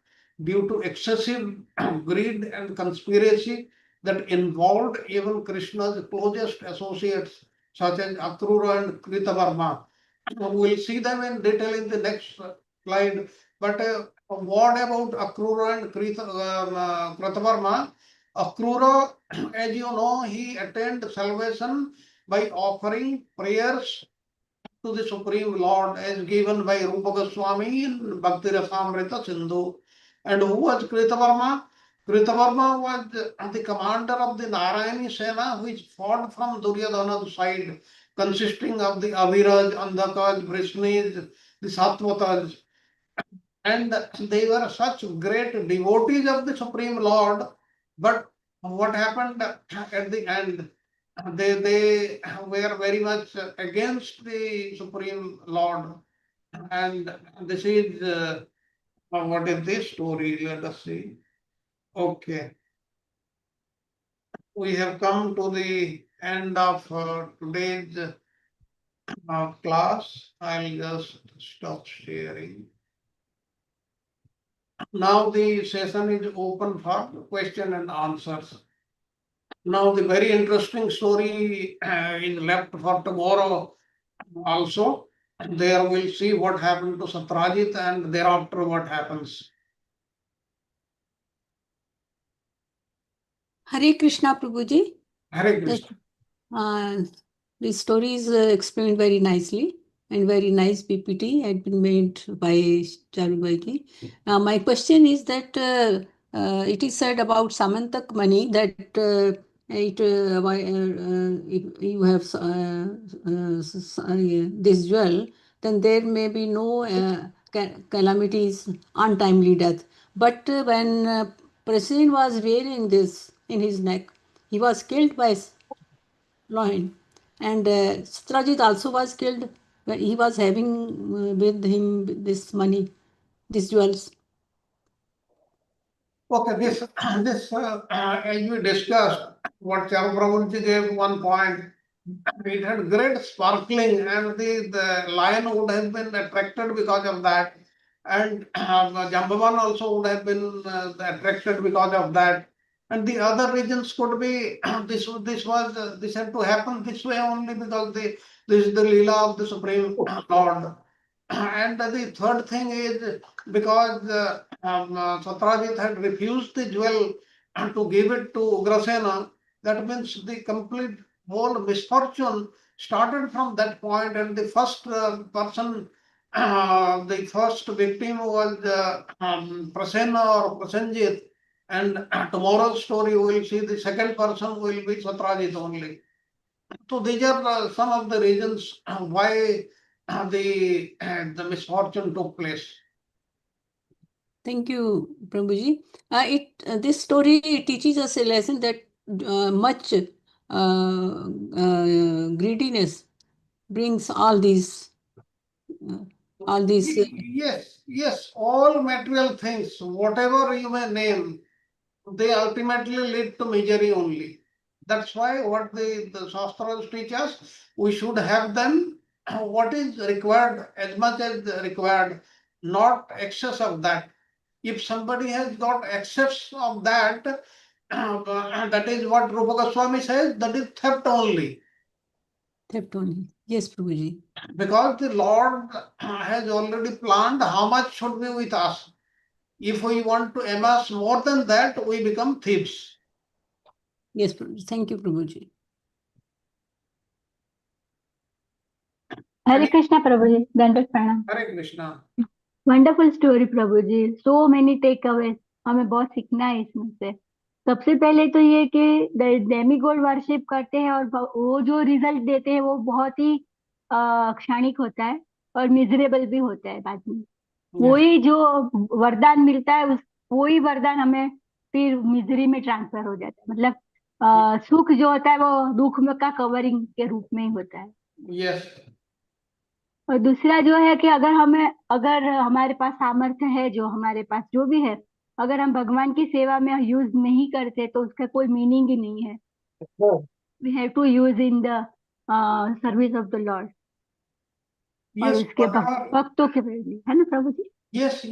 due to excessive greed and conspiracy that involved even Krishna's closest associates, such as Akrura and Kritavarma. We'll see them in detail in the next slide. But what about Akrura and Kritavarma? Akrura, as you know, he attained salvation by offering prayers to the Supreme Lord as given by Rupa Goswami in Bhakti Rasamrita Sindhu. And who was Kritavarma? Kritavarma was the commander of the Narayani Sena, which fought from Duryodhana's side, consisting of the Aviraj, Andhakaj, Vrishnis, the Satvatas. And they were such great devotees of the Supreme Lord. But what happened at the end? They were very much against the Supreme Lord. And this is what is this story? Let us see. Okay. We have come to the end of today's class. I'll just stop sharing. Now the session is open for question and answers. Now the very interesting story is left for tomorrow also. There we'll see what happened to Satyajit and thereafter what happens. Hare Krishna, Prabhuji. Hare Krishna. The story is explained very nicely, and very nice PPT had been made by Charubai. My question is that it is said about Samantak money that if you have this jewel, then there may be no calamities, untimely death. But when Prasen was wearing this in his neck, he was killed by lion. And Satyajit also was killed when he was having with him this money, these jewels. Okay, this as we discussed, what Charuprabhuji gave one point, it had great sparkling, and the lion would have been attracted because of that, and Jambavan also would have been attracted because of that, and the other regions could be this had to happen this way only because this is the Leela of the Supreme Lord. And the third thing is because Satyajit had refused the jewel to give it to Ugrasena, that means the complete whole misfortune started from that point, and the first person, the first victim was Prasena or Prasenjit, and tomorrow's story we will see the second person will be Satyajit only. So these are some of the reasons why the misfortune took place. Thank you, Prabhuji. This story teaches us a lesson that much greediness brings all these. Yes, all material things, whatever you may name, they ultimately lead to misery only. That's why what the Shastras teach us, we should have them what is required as much as required, not excess of that. If somebody has got excess of that, that is what Rupa Goswami says, that is theft only. Theft only. Yes, Prabhuji. Because the Lord has already planned how much should be with us. If we want to amass more than that, we become thieves. Yes, Prabhuji. Thank you, Prabhuji. Hare Krishna, Prabhuji. Dandavat pranam. Hare Krishna. Wonderful story प्रभु जी, so many takeaways, हमें बहुत सीखना है इसमें से। सबसे पहले तो ये कि डेमीगॉड वर्शिप करते हैं और वो जो रिजल्ट देते हैं वो बहुत ही क्षणिक होता है और मिजरेबल भी होता है बाद में। वही जो वरदान मिलता है वही वरदान हमें फिर मिजरी में ट्रांसफर हो जाता है। मतलब सुख जो होता है वो दुख में का कवरिंग के रूप में ही होता है। Yes. और दूसरा जो है कि अगर हमारे पास सामर्थ्य है, जो हमारे पास जो भी है, अगर हम भगवान की सेवा में यूज नहीं करते तो उसका कोई मीनिंग ही नहीं है। We have to use in the service of the lord. और Yes, उसके भक्तों के लिए, है ना प्रभु जी? Yes.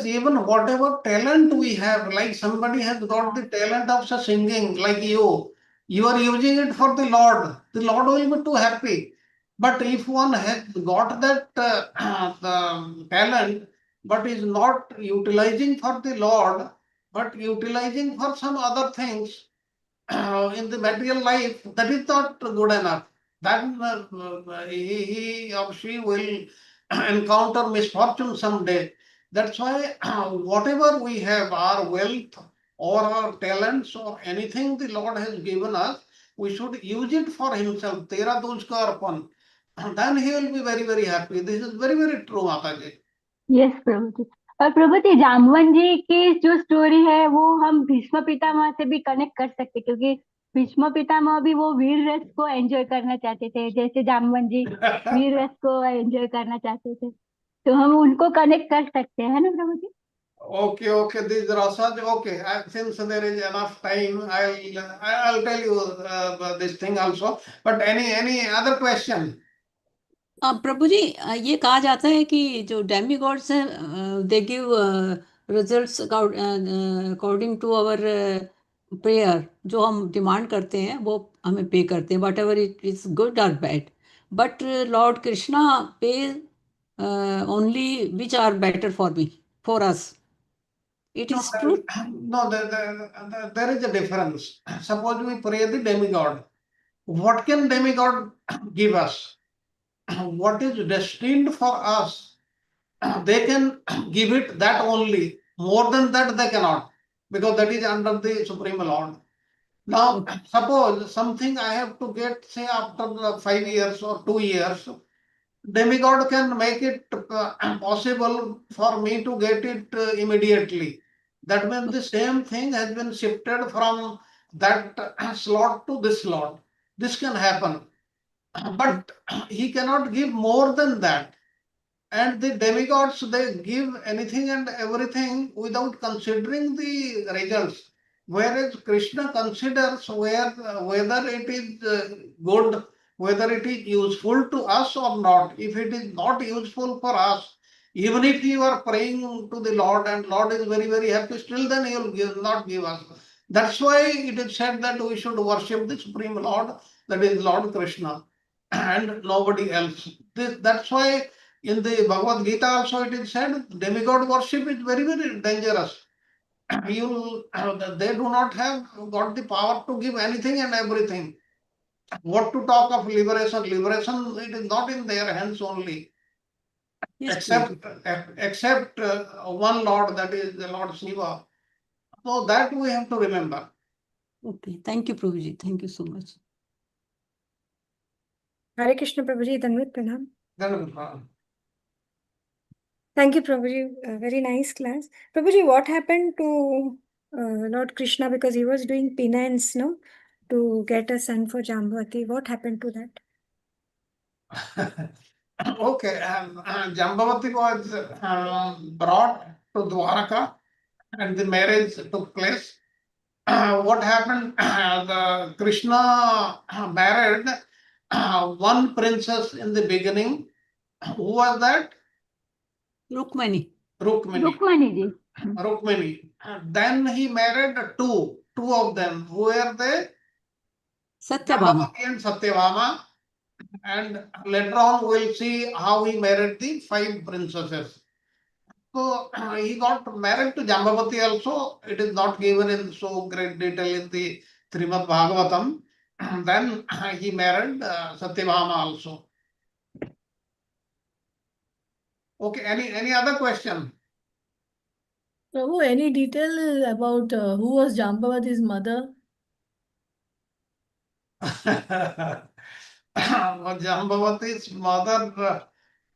Even whatever talent we have, like somebody has got the talent of singing, like you are using it for the Lord will be too happy. But if one has got that the talent, but is not utilizing for the Lord, but utilizing for some other things in the material life, that is not good enough. Then he or she will encounter misfortune someday. That's why whatever we have, our wealth or our talents or anything the Lord has given us, we should use it for Himself. Tera tujhko arpan. Then He will be very, very happy. This is very, very true, Mataji. Yes प्रभु जी। और प्रभु जी, जामवन जी की जो story है वो हम भीष्म पितामह से भी कनेक्ट कर सकते, क्योंकि भीष्म पितामह भी वो वीर रस को एंजॉय करना चाहते थे, जैसे जामवन जी वीर रस को एंजॉय करना चाहते थे, तो हम उनको कनेक्ट कर सकते हैं, है ना प्रभु जी? Okay, this Rasaj, okay. Since there is enough time, I'll tell you this thing also. But any other question? प्रभु जी, ये कहा जाता है कि जो डेमीगॉड्स हैं, they give results according to our prayer. जो हम डिमांड करते हैं वो हमें पे करते हैं, whatever it is good और bad. But lord Krishna pay only which are better for us. It is true. No, there is a difference. Suppose we pray the demigod. What can demigod give us? What is destined for us? They can give it that only. More than that, they cannot, because that is under the Supreme Lord. Now, suppose something I have to get, say, after 5 years or 2 years, demigod can make it possible for me to get it immediately. That means the same thing has been shifted from that slot to this slot. This can happen. But he cannot give more than that. And the demigods, they give anything and everything without considering the results. Whereas Krishna considers whether it is good, whether it is useful to us or not. If it is not useful for us, even if you are praying to the Lord and Lord is very, very happy, still then He will not give us. That's why it is said that we should worship the Supreme Lord, that is Lord Krishna, and nobody else. That's why in the Bhagavad Gita also it is said demigod worship is very, very dangerous. They do not have got the power to give anything and everything. What to talk of liberation? Liberation, it is not in their hands only. Yes, except one Lord, that is the Lord Shiva. So that we have to remember. Okay, thank you, Prabhuji. Thank you so much. Hare Krishna Prabhuji, Dandavat pranam. Then, Thank you, Prabhuji. Very nice class. Prabhuji, what happened to Lord Krishna because he was doing penance, no, to get a son for Jambavati? What happened to that? Okay, Jambavati was brought to Dwaraka and the marriage took place. What happened? The Krishna married one princess in the beginning. Who was that? Rukmani. Rukmini. Rukmani ji. Rukmini. Then he married two of them. Who were they? Satyabhama. Jambavati and Satyabhama. And later on, we'll see how he married the 5 princesses. So he got married to Jambavati also. It is not given in so great detail in the Srimad Bhagavatam. Then he married Satyabhama also. Okay, any other question? Prabhu, any detail about who was Jambavati's mother? Jambavati's mother,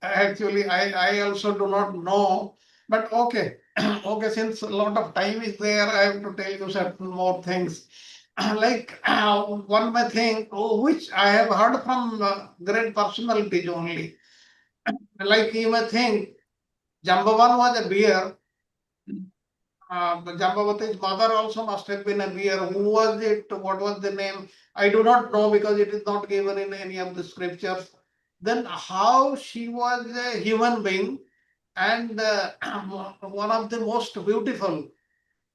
actually, I also do not know. But okay, okay, since a lot of time is there, I have to tell you certain more things. Like one may think, oh, which I have heard from great personalities only. Like you may think, Jambavan was a bear. Jambavati's mother also must have been a bear. Who was it? What was the name? I do not know because it is not given in any of the scriptures. Then how she was a human being and one of the most beautiful.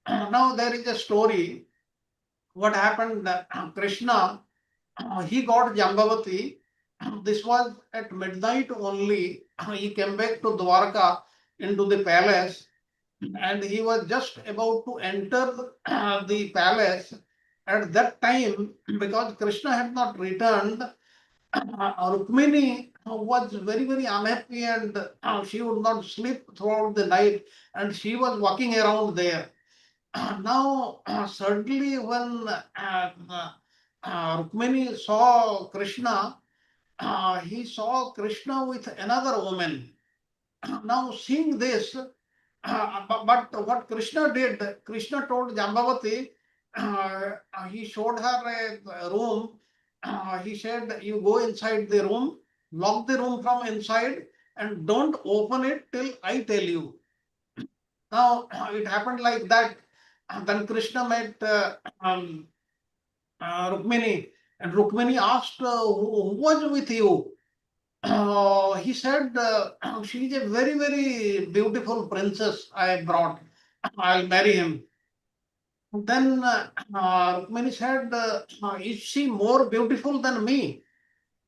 Now there is a story. What happened? Krishna, he got Jambavati. This was at midnight only. He came back to Dwarka into the palace and he was just about to enter the palace. At that time, because Krishna had not returned, Rukmini was very, very unhappy and she would not sleep throughout the night and she was walking around there. Now, suddenly when Rukmini saw Krishna, he saw Krishna with another woman. Now, seeing this, but what Krishna did, Krishna told Jambavati, he showed her a room. He said, you go inside the room, lock the room from inside, and don't open it till I tell you. Now, it happened like that. Then Krishna met Rukmini, and Rukmini asked, who was with you? He said, she is a very, very beautiful princess I brought. I'll marry him. Then Rukmini said, is she more beautiful than me?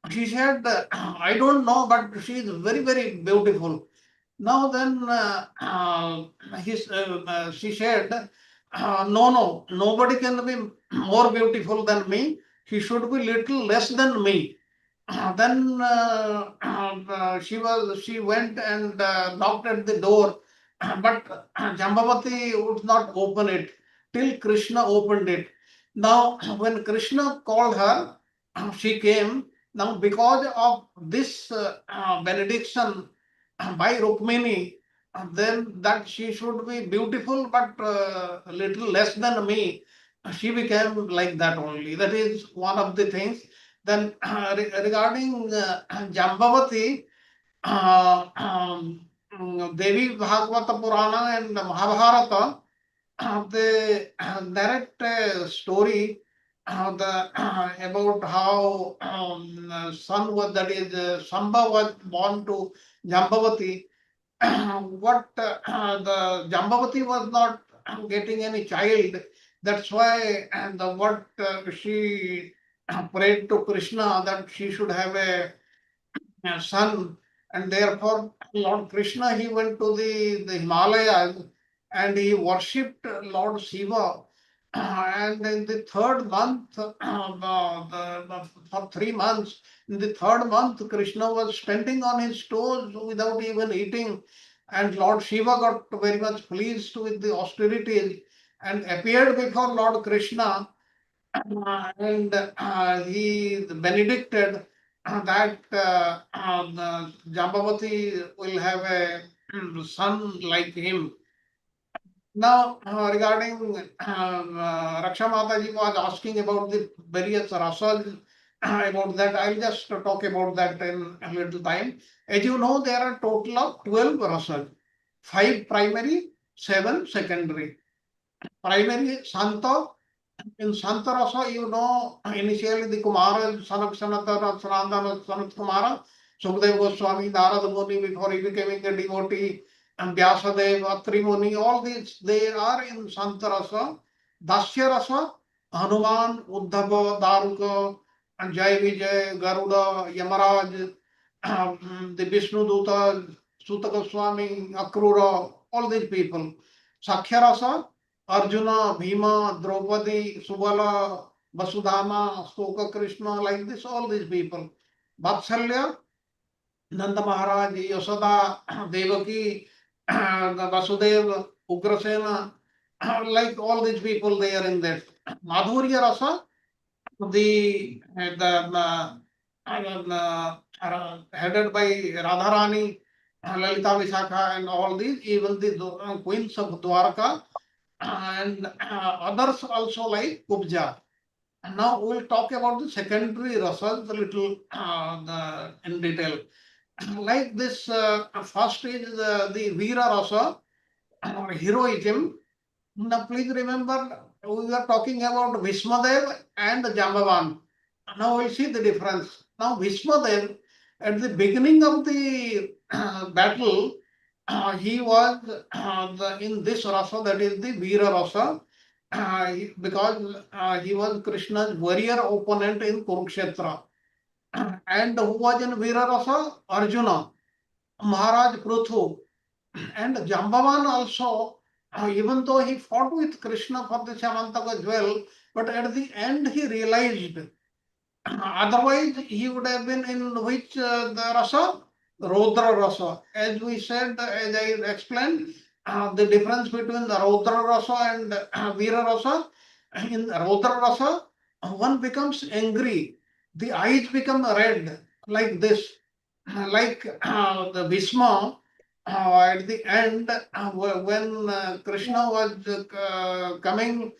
She said, I don't know, but she is very, very beautiful. Now then, she said, no, nobody can be more beautiful than me. He should be little less than me. Then she went and knocked at the door, but Jambavati would not open it till Krishna opened it. Now, when Krishna called her, she came. Now, because of this benediction by Rukmini, then that she should be beautiful but a little less than me, she became like that only. That is one of the things. Then regarding Jambavati, Devi Bhagavata Purana and Mahabharata, they narrate a story about how son was, that is, Samba was born to Jambavati. What the Jambavati was not getting any child. That's why and what she prayed to Krishna that she should have a son, and therefore Lord Krishna, he went to the Himalayas and he worshipped Lord Shiva. And in the third month, for 3 months, in the third month, Krishna was standing on his toes without even eating. And Lord Shiva got very much pleased with the austerities and appeared before Lord Krishna and he benedicted that Jambavati will have a son like him. Now, regarding Raksha Mataji was asking about the various rasas, about that. I'll just talk about that in a little time. As you know, there are total of 12 rasas, 5 primary, 7 secondary. Primary Santa. In Santa Rasa, you know, initially the Kumara, son of Sanatana, Sanandana, son of Kumara, Sukadeva Goswami, Narada Muni, before he becoming a devotee, and Vyasadeva, Atri Muni, all these, they are in Santa Rasa. Dasya Rasa, Hanuman, Uddhava, Daruka, and Jai Vijay, Garuda, Yamaraj, the Vishnu Duta, Suta Goswami, Akrura, all these people. Sakhya Rasa, Arjuna, Bhima, Draupadi, Subala, Vasudhama, Stoka Krishna, like this, all these people. Vatsalya, Nanda Maharaj, Yashoda, Devaki, Vasudeva, Ugrasena, like all these people, they are in that. Madhurya Rasa, headed by Radharani, Lalita Vishakha, and all these, even the queens of Dwarka, and others also like Kubja. And now we will talk about the secondary rasas a little in detail. Like this, first is the Veera rasa, heroism. Now please remember, we were talking about Bhismadev and Jambavan. Now we'll see the difference. Now Bhismadev, at the beginning of the battle, he was in this rasa, that is the Veera rasa, because he was Krishna's warrior opponent in Kurukshetra. And who was in Veera rasa? Arjuna, Maharaj Pruthu, and Jambavan also, even though he fought with Krishna for the Samantaka as well, but at the end he realized, otherwise he would have been in which the rasa? Rodra rasa. As we said, as I explained, the difference between the Rodra rasa and Veera rasa. In Rodra rasa, one becomes angry, the eyes become red, like this, like the Bhisma. At the end, when Krishna was coming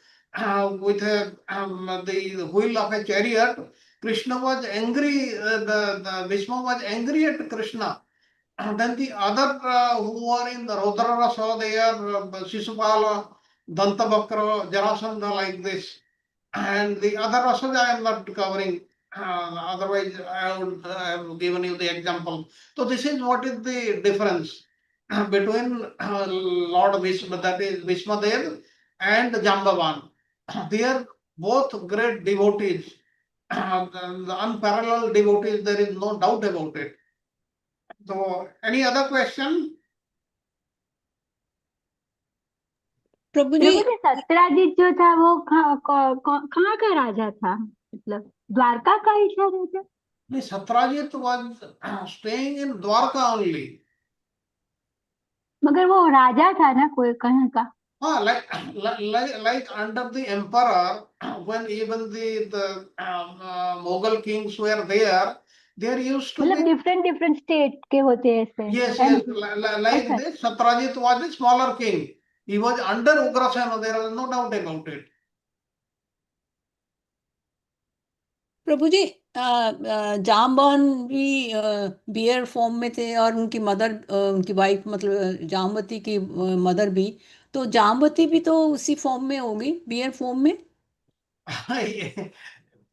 with the wheel of a chariot, Krishna was angry, the Bhisma was angry at Krishna. And then the other who are in the Rodra rasa, they are Sisupala, Dantabakra, Jarasandha, like this. And the other rasas I am not covering. Otherwise, I would have given you the example. So this is what is the difference between Lord Vishma, that is Vishmadev, and Jambavan. They are both great devotees, the unparalleled devotees. There is no doubt about it. So, any other question? प्रभु प्रभु जी जी सत्राजित जो था वो कहाँ का राजा था, मतलब द्वारका का ही था राजा? The Satrajit was staying in Dwarka only. मगर वो राजा था ना कोई कहीं का? Like under the emperor, when even the Mughal kings were there used to मतलब be. different state के होते हैं इसमें. Yes, And like this, Satrajit was a smaller king. He was under Ugrasena, there was no doubt about it. प्रभु जी जाम्बान भी beer form में थे और उनकी मदर उनकी वाइफ मतलब जामवती की मदर भी, तो जामवती भी तो उसी फॉर्म में होगी, बियर फॉर्म में.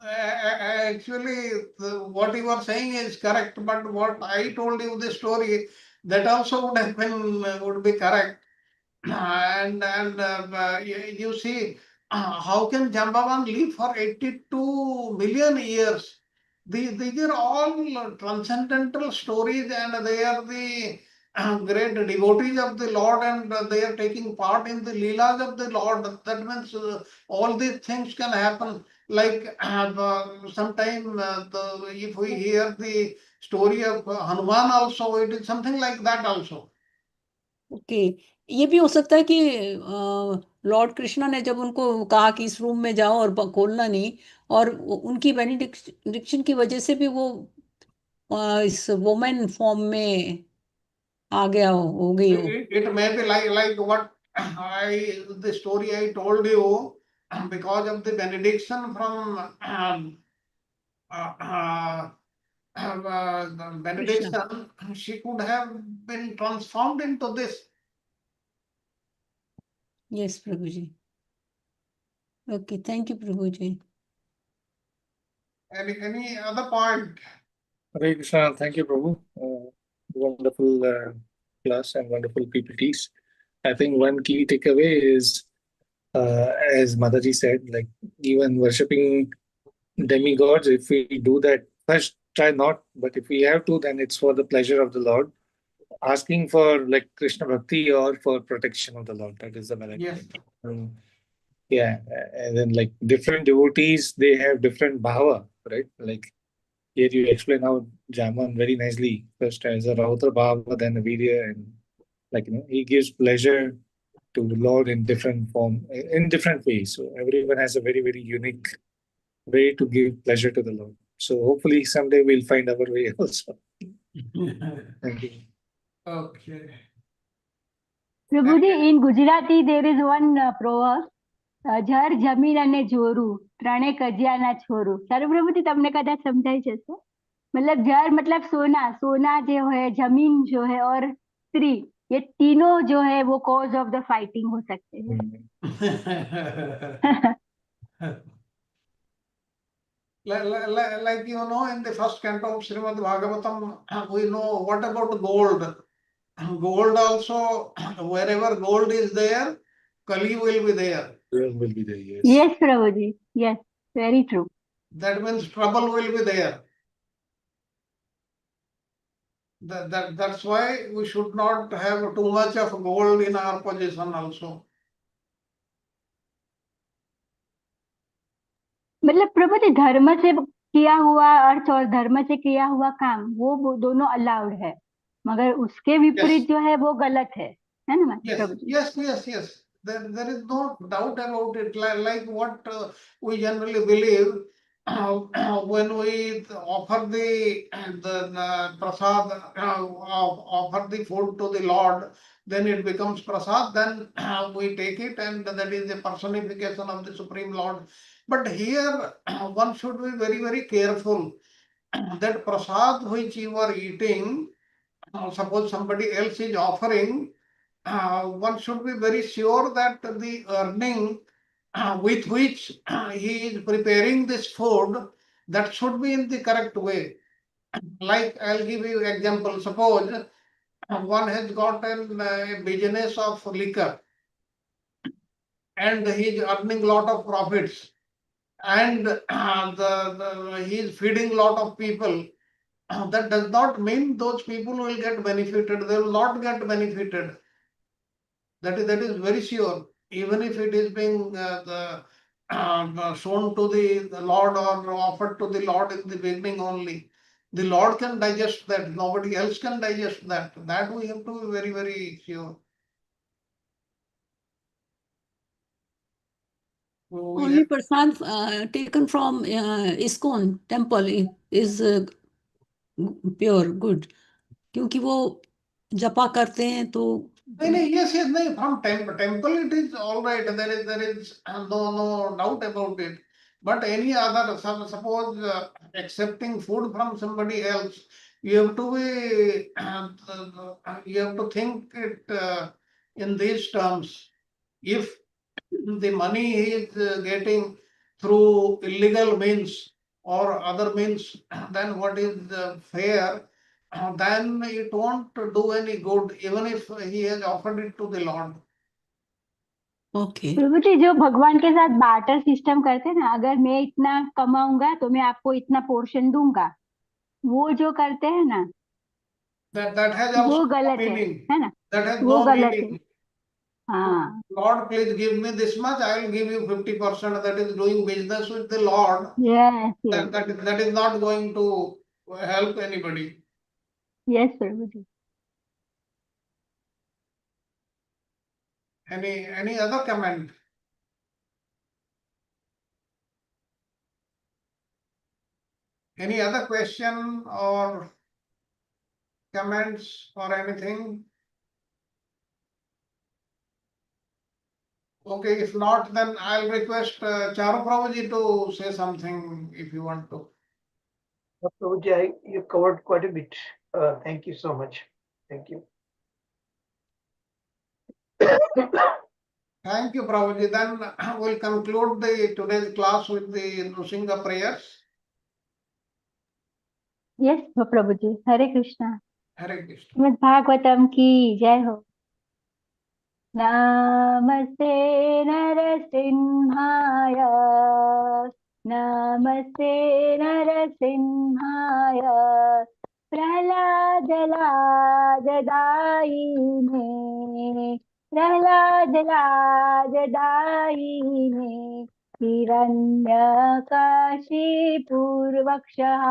Actually, what you are saying is correct, but what I told you the story, that also would have been would be correct. And you see, how can Jambavan live for 82 million years? These are all transcendental stories, and they are the great devotees of the Lord, and they are taking part in the Leelas of the Lord. That means all these things can happen. Like sometime if we hear the story of Hanuman also, it is something like that also. Okay ये भी हो सकता है कि Lord Krishna ने जब उनको कहा कि इस रूम में जाओ और खोलना नहीं, और उनकी बेनिडिक्शन की वजह से भी वो इस वुमेन फॉर्म में आ गया हो गई हो. It may be like what the story I told you, because of the benediction from the benediction, she could have been transformed into this. Yes, Prabhuji. Okay, thank you, Prabhuji. Any other point? Hare Krishna. Thank you, Prabhu. Wonderful class and wonderful PPTs. I think one key takeaway is, as Mataji said, like even worshipping demigods, if we do that, first try not, but if we have to, then it's for the pleasure of the Lord, asking for like Krishna Bhakti or for protection of the Lord. That is the melody. Yes. Yeah, and then like different devotees, they have different bhava, right? Like here you explain how Jaman very nicely first as a Rautra bhava, then a Virya, and like he gives pleasure to the Lord in different form, in different ways. So everyone has a very, very unique way to give pleasure to the Lord. So hopefully someday we'll find our way also. Thank you. Okay. Prabhuji, in Gujarati there is one proverb, જર જમીન અને જોરું ત્રણે કજિયાના છોરું. સારું પ્રભુજી, તમને કદાચ સમજાય છે તો? मतलब जर मतलब सोना, सोना जो है, जमीन जो है और स्त्री, ये तीनों जो है वो कॉज ऑफ द फाइटिंग हो सकते हैं. Like in the first canto of Srimad Bhagavatam, we know what about gold. Gold also, wherever gold is there, Kali will be there. Will be there, yes. Yes, Prabhuji. Yes, very true. That means trouble will be there. That's why we should not have too much of gold in our possession also. मतलब प्रभु जी, धर्म से किया हुआ अर्थ और धर्म से किया हुआ काम वो दोनों अलाउड है, मगर उसके विपरीत जो है वो गलत है ना प्रभु जी? Yes. There is no doubt about it. Like what we generally believe, when we offer the prasad, offer the food to the Lord, then it becomes prasad, then we take it, and that is the personification of the Supreme Lord. But here one should be very, very careful that prasad which you are eating, suppose somebody else is offering, one should be very sure that the earning with which he is preparing this food, that should be in the correct way. Like I'll give you example. Suppose one has got a business of liquor and he is earning lot of profits, and he is feeding lot of people. That does not mean those people will get benefited. They will not get benefited. That is very sure. Even if it is being shown to the Lord or offered to the Lord in the beginning only, the Lord can digest that. Nobody else can digest that. That we have to be very, very sure. Only prasad taken from ISKCON temple is pure, good. क्योंकि वो जपा करते हैं तो Yes, from temple it is all right. There is no doubt about it. But any other, suppose accepting food from somebody else, you have to be, you have to think it in these terms. If the money he is getting through illegal means or other means, then what is fair? Then it won't do any good, even if he has offered it to the Lord. Okay. प्रभु जी, जो भगवान के साथ barter system करते हैं ना, अगर मैं इतना कमाऊंगा तो मैं आपको इतना पोर्शन दूंगा, वो जो करते हैं ना, that has वो also गलत meaning. है ना? That has वो no गलत है. meaning. हाँ. Lord, please give me this much, I will give you 50%. That is doing business with the Lord. Yes. That is not going to help anybody. Yes, Prabhu ji. Any other comment? Any other question or comments or anything? Okay, if not, then I'll request Charu Prabhuji to say something if you want to. Prabhuji, you covered quite a bit. Thank you so much. Thank you. Thank you, Prabhuji. Then we'll conclude the today's class with the Nrsimha prayers. Yes, Prabhuji. Hare Krishna. Hare Krishna. Shrimad Bhagavatam की जय हो। नमस्ते नरसिंहाय, नमस्ते नरसिंहाय, प्रह्लादलाजदायिने, प्रह्लादलाजदायिने, हिरण्यकाशीपूर्वक्षः,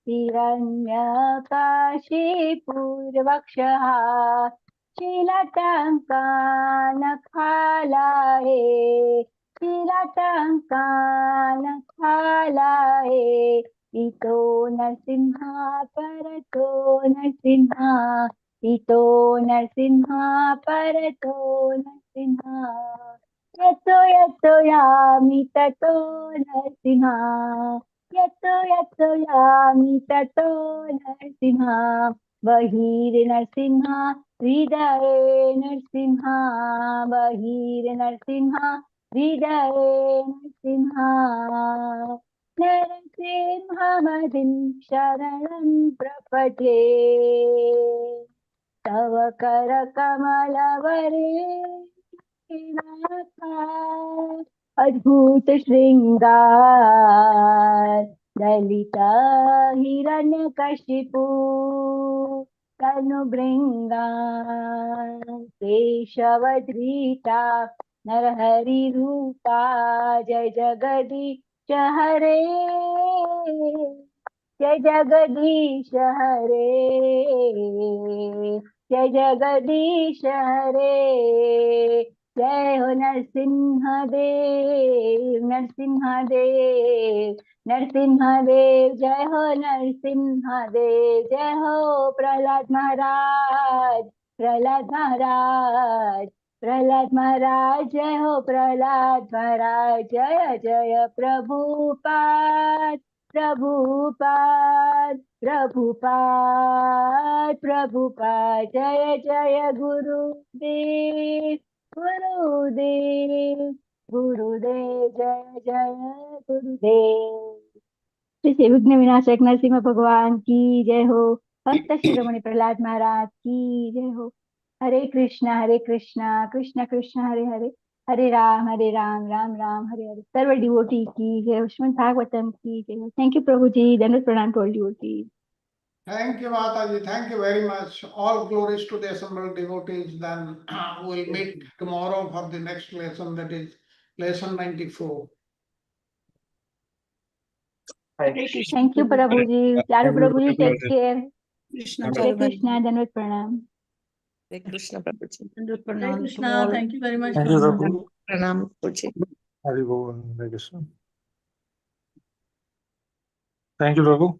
हिरण्यकाशीपूर्वक्षः, शीलटङ्कानखालाये, शीलटङ्कानखालाये, इतो नरसिंहा परतो नरसिंहा, इतो नरसिंहा परतो नरसिंहा, यतो यतो यामि ततो नरसिंहा, यतो यतो यामि ततो नरसिंहा, बहिर्नरसिंहा हृदये नरसिंहा, बहिर्नरसिंहा हृदये नरसिंहा, नरसिंहमदिं शरणं प्रपद्ये, तव करकमलवरे नाथा, अद्भुत श्रृंगार ललिता हिरण्यकशिपु तनुभृङ्गान् केशवधृता नरहरि रूपा, जय जगदीश हरे, जय जगदीश हरे, जय जगदीश हरे, जय हो नरसिंहदेव, नरसिंहदेव, नरसिंहदेव, जय हो नरसिंहदेव, जय हो प्रहलाद महाराज, प्रहलाद महाराज, प्रहलाद महाराज, जय हो प्रहलाद महाराज, जय जय प्रभुपाद, प्रभुपाद, प्रभुपाद, प्रभुपाद, जय जय गुरुदेव, गुरुदेव, गुरुदेव, जय जय गुरुदेव। श्री विघ्न विनाशक नरसिंह भगवान की जय हो। भक्त शिरोमणि प्रहलाद महाराज की जय हो। हरे कृष्णा कृष्ण कृष्ण हरे हरे, हरे राम राम राम हरे हरे। सर्व डिवोटी की जय हो। श्रीमद् भागवतम की जय हो। थैंक यू प्रभु जी। धन्यवाद प्रणाम to all devotees. Thank you, Mataji. Thank you very much. All glories to the assembled devotees. Then we'll meet tomorrow for the next lesson, that is lesson 94. Thank you प्रभु जी। चारू प्रभु जी, take care. Krishna हरे Charu Bhai. Krishna, धन्यवाद प्रणाम। Hare Krishna Prabhuji. And Hare pranam to Krishna. all. Thank you very much. Thank you, Raghu. Pranam Prabhuji. Hari Bol, Hare Krishna. Thank you, Raghu.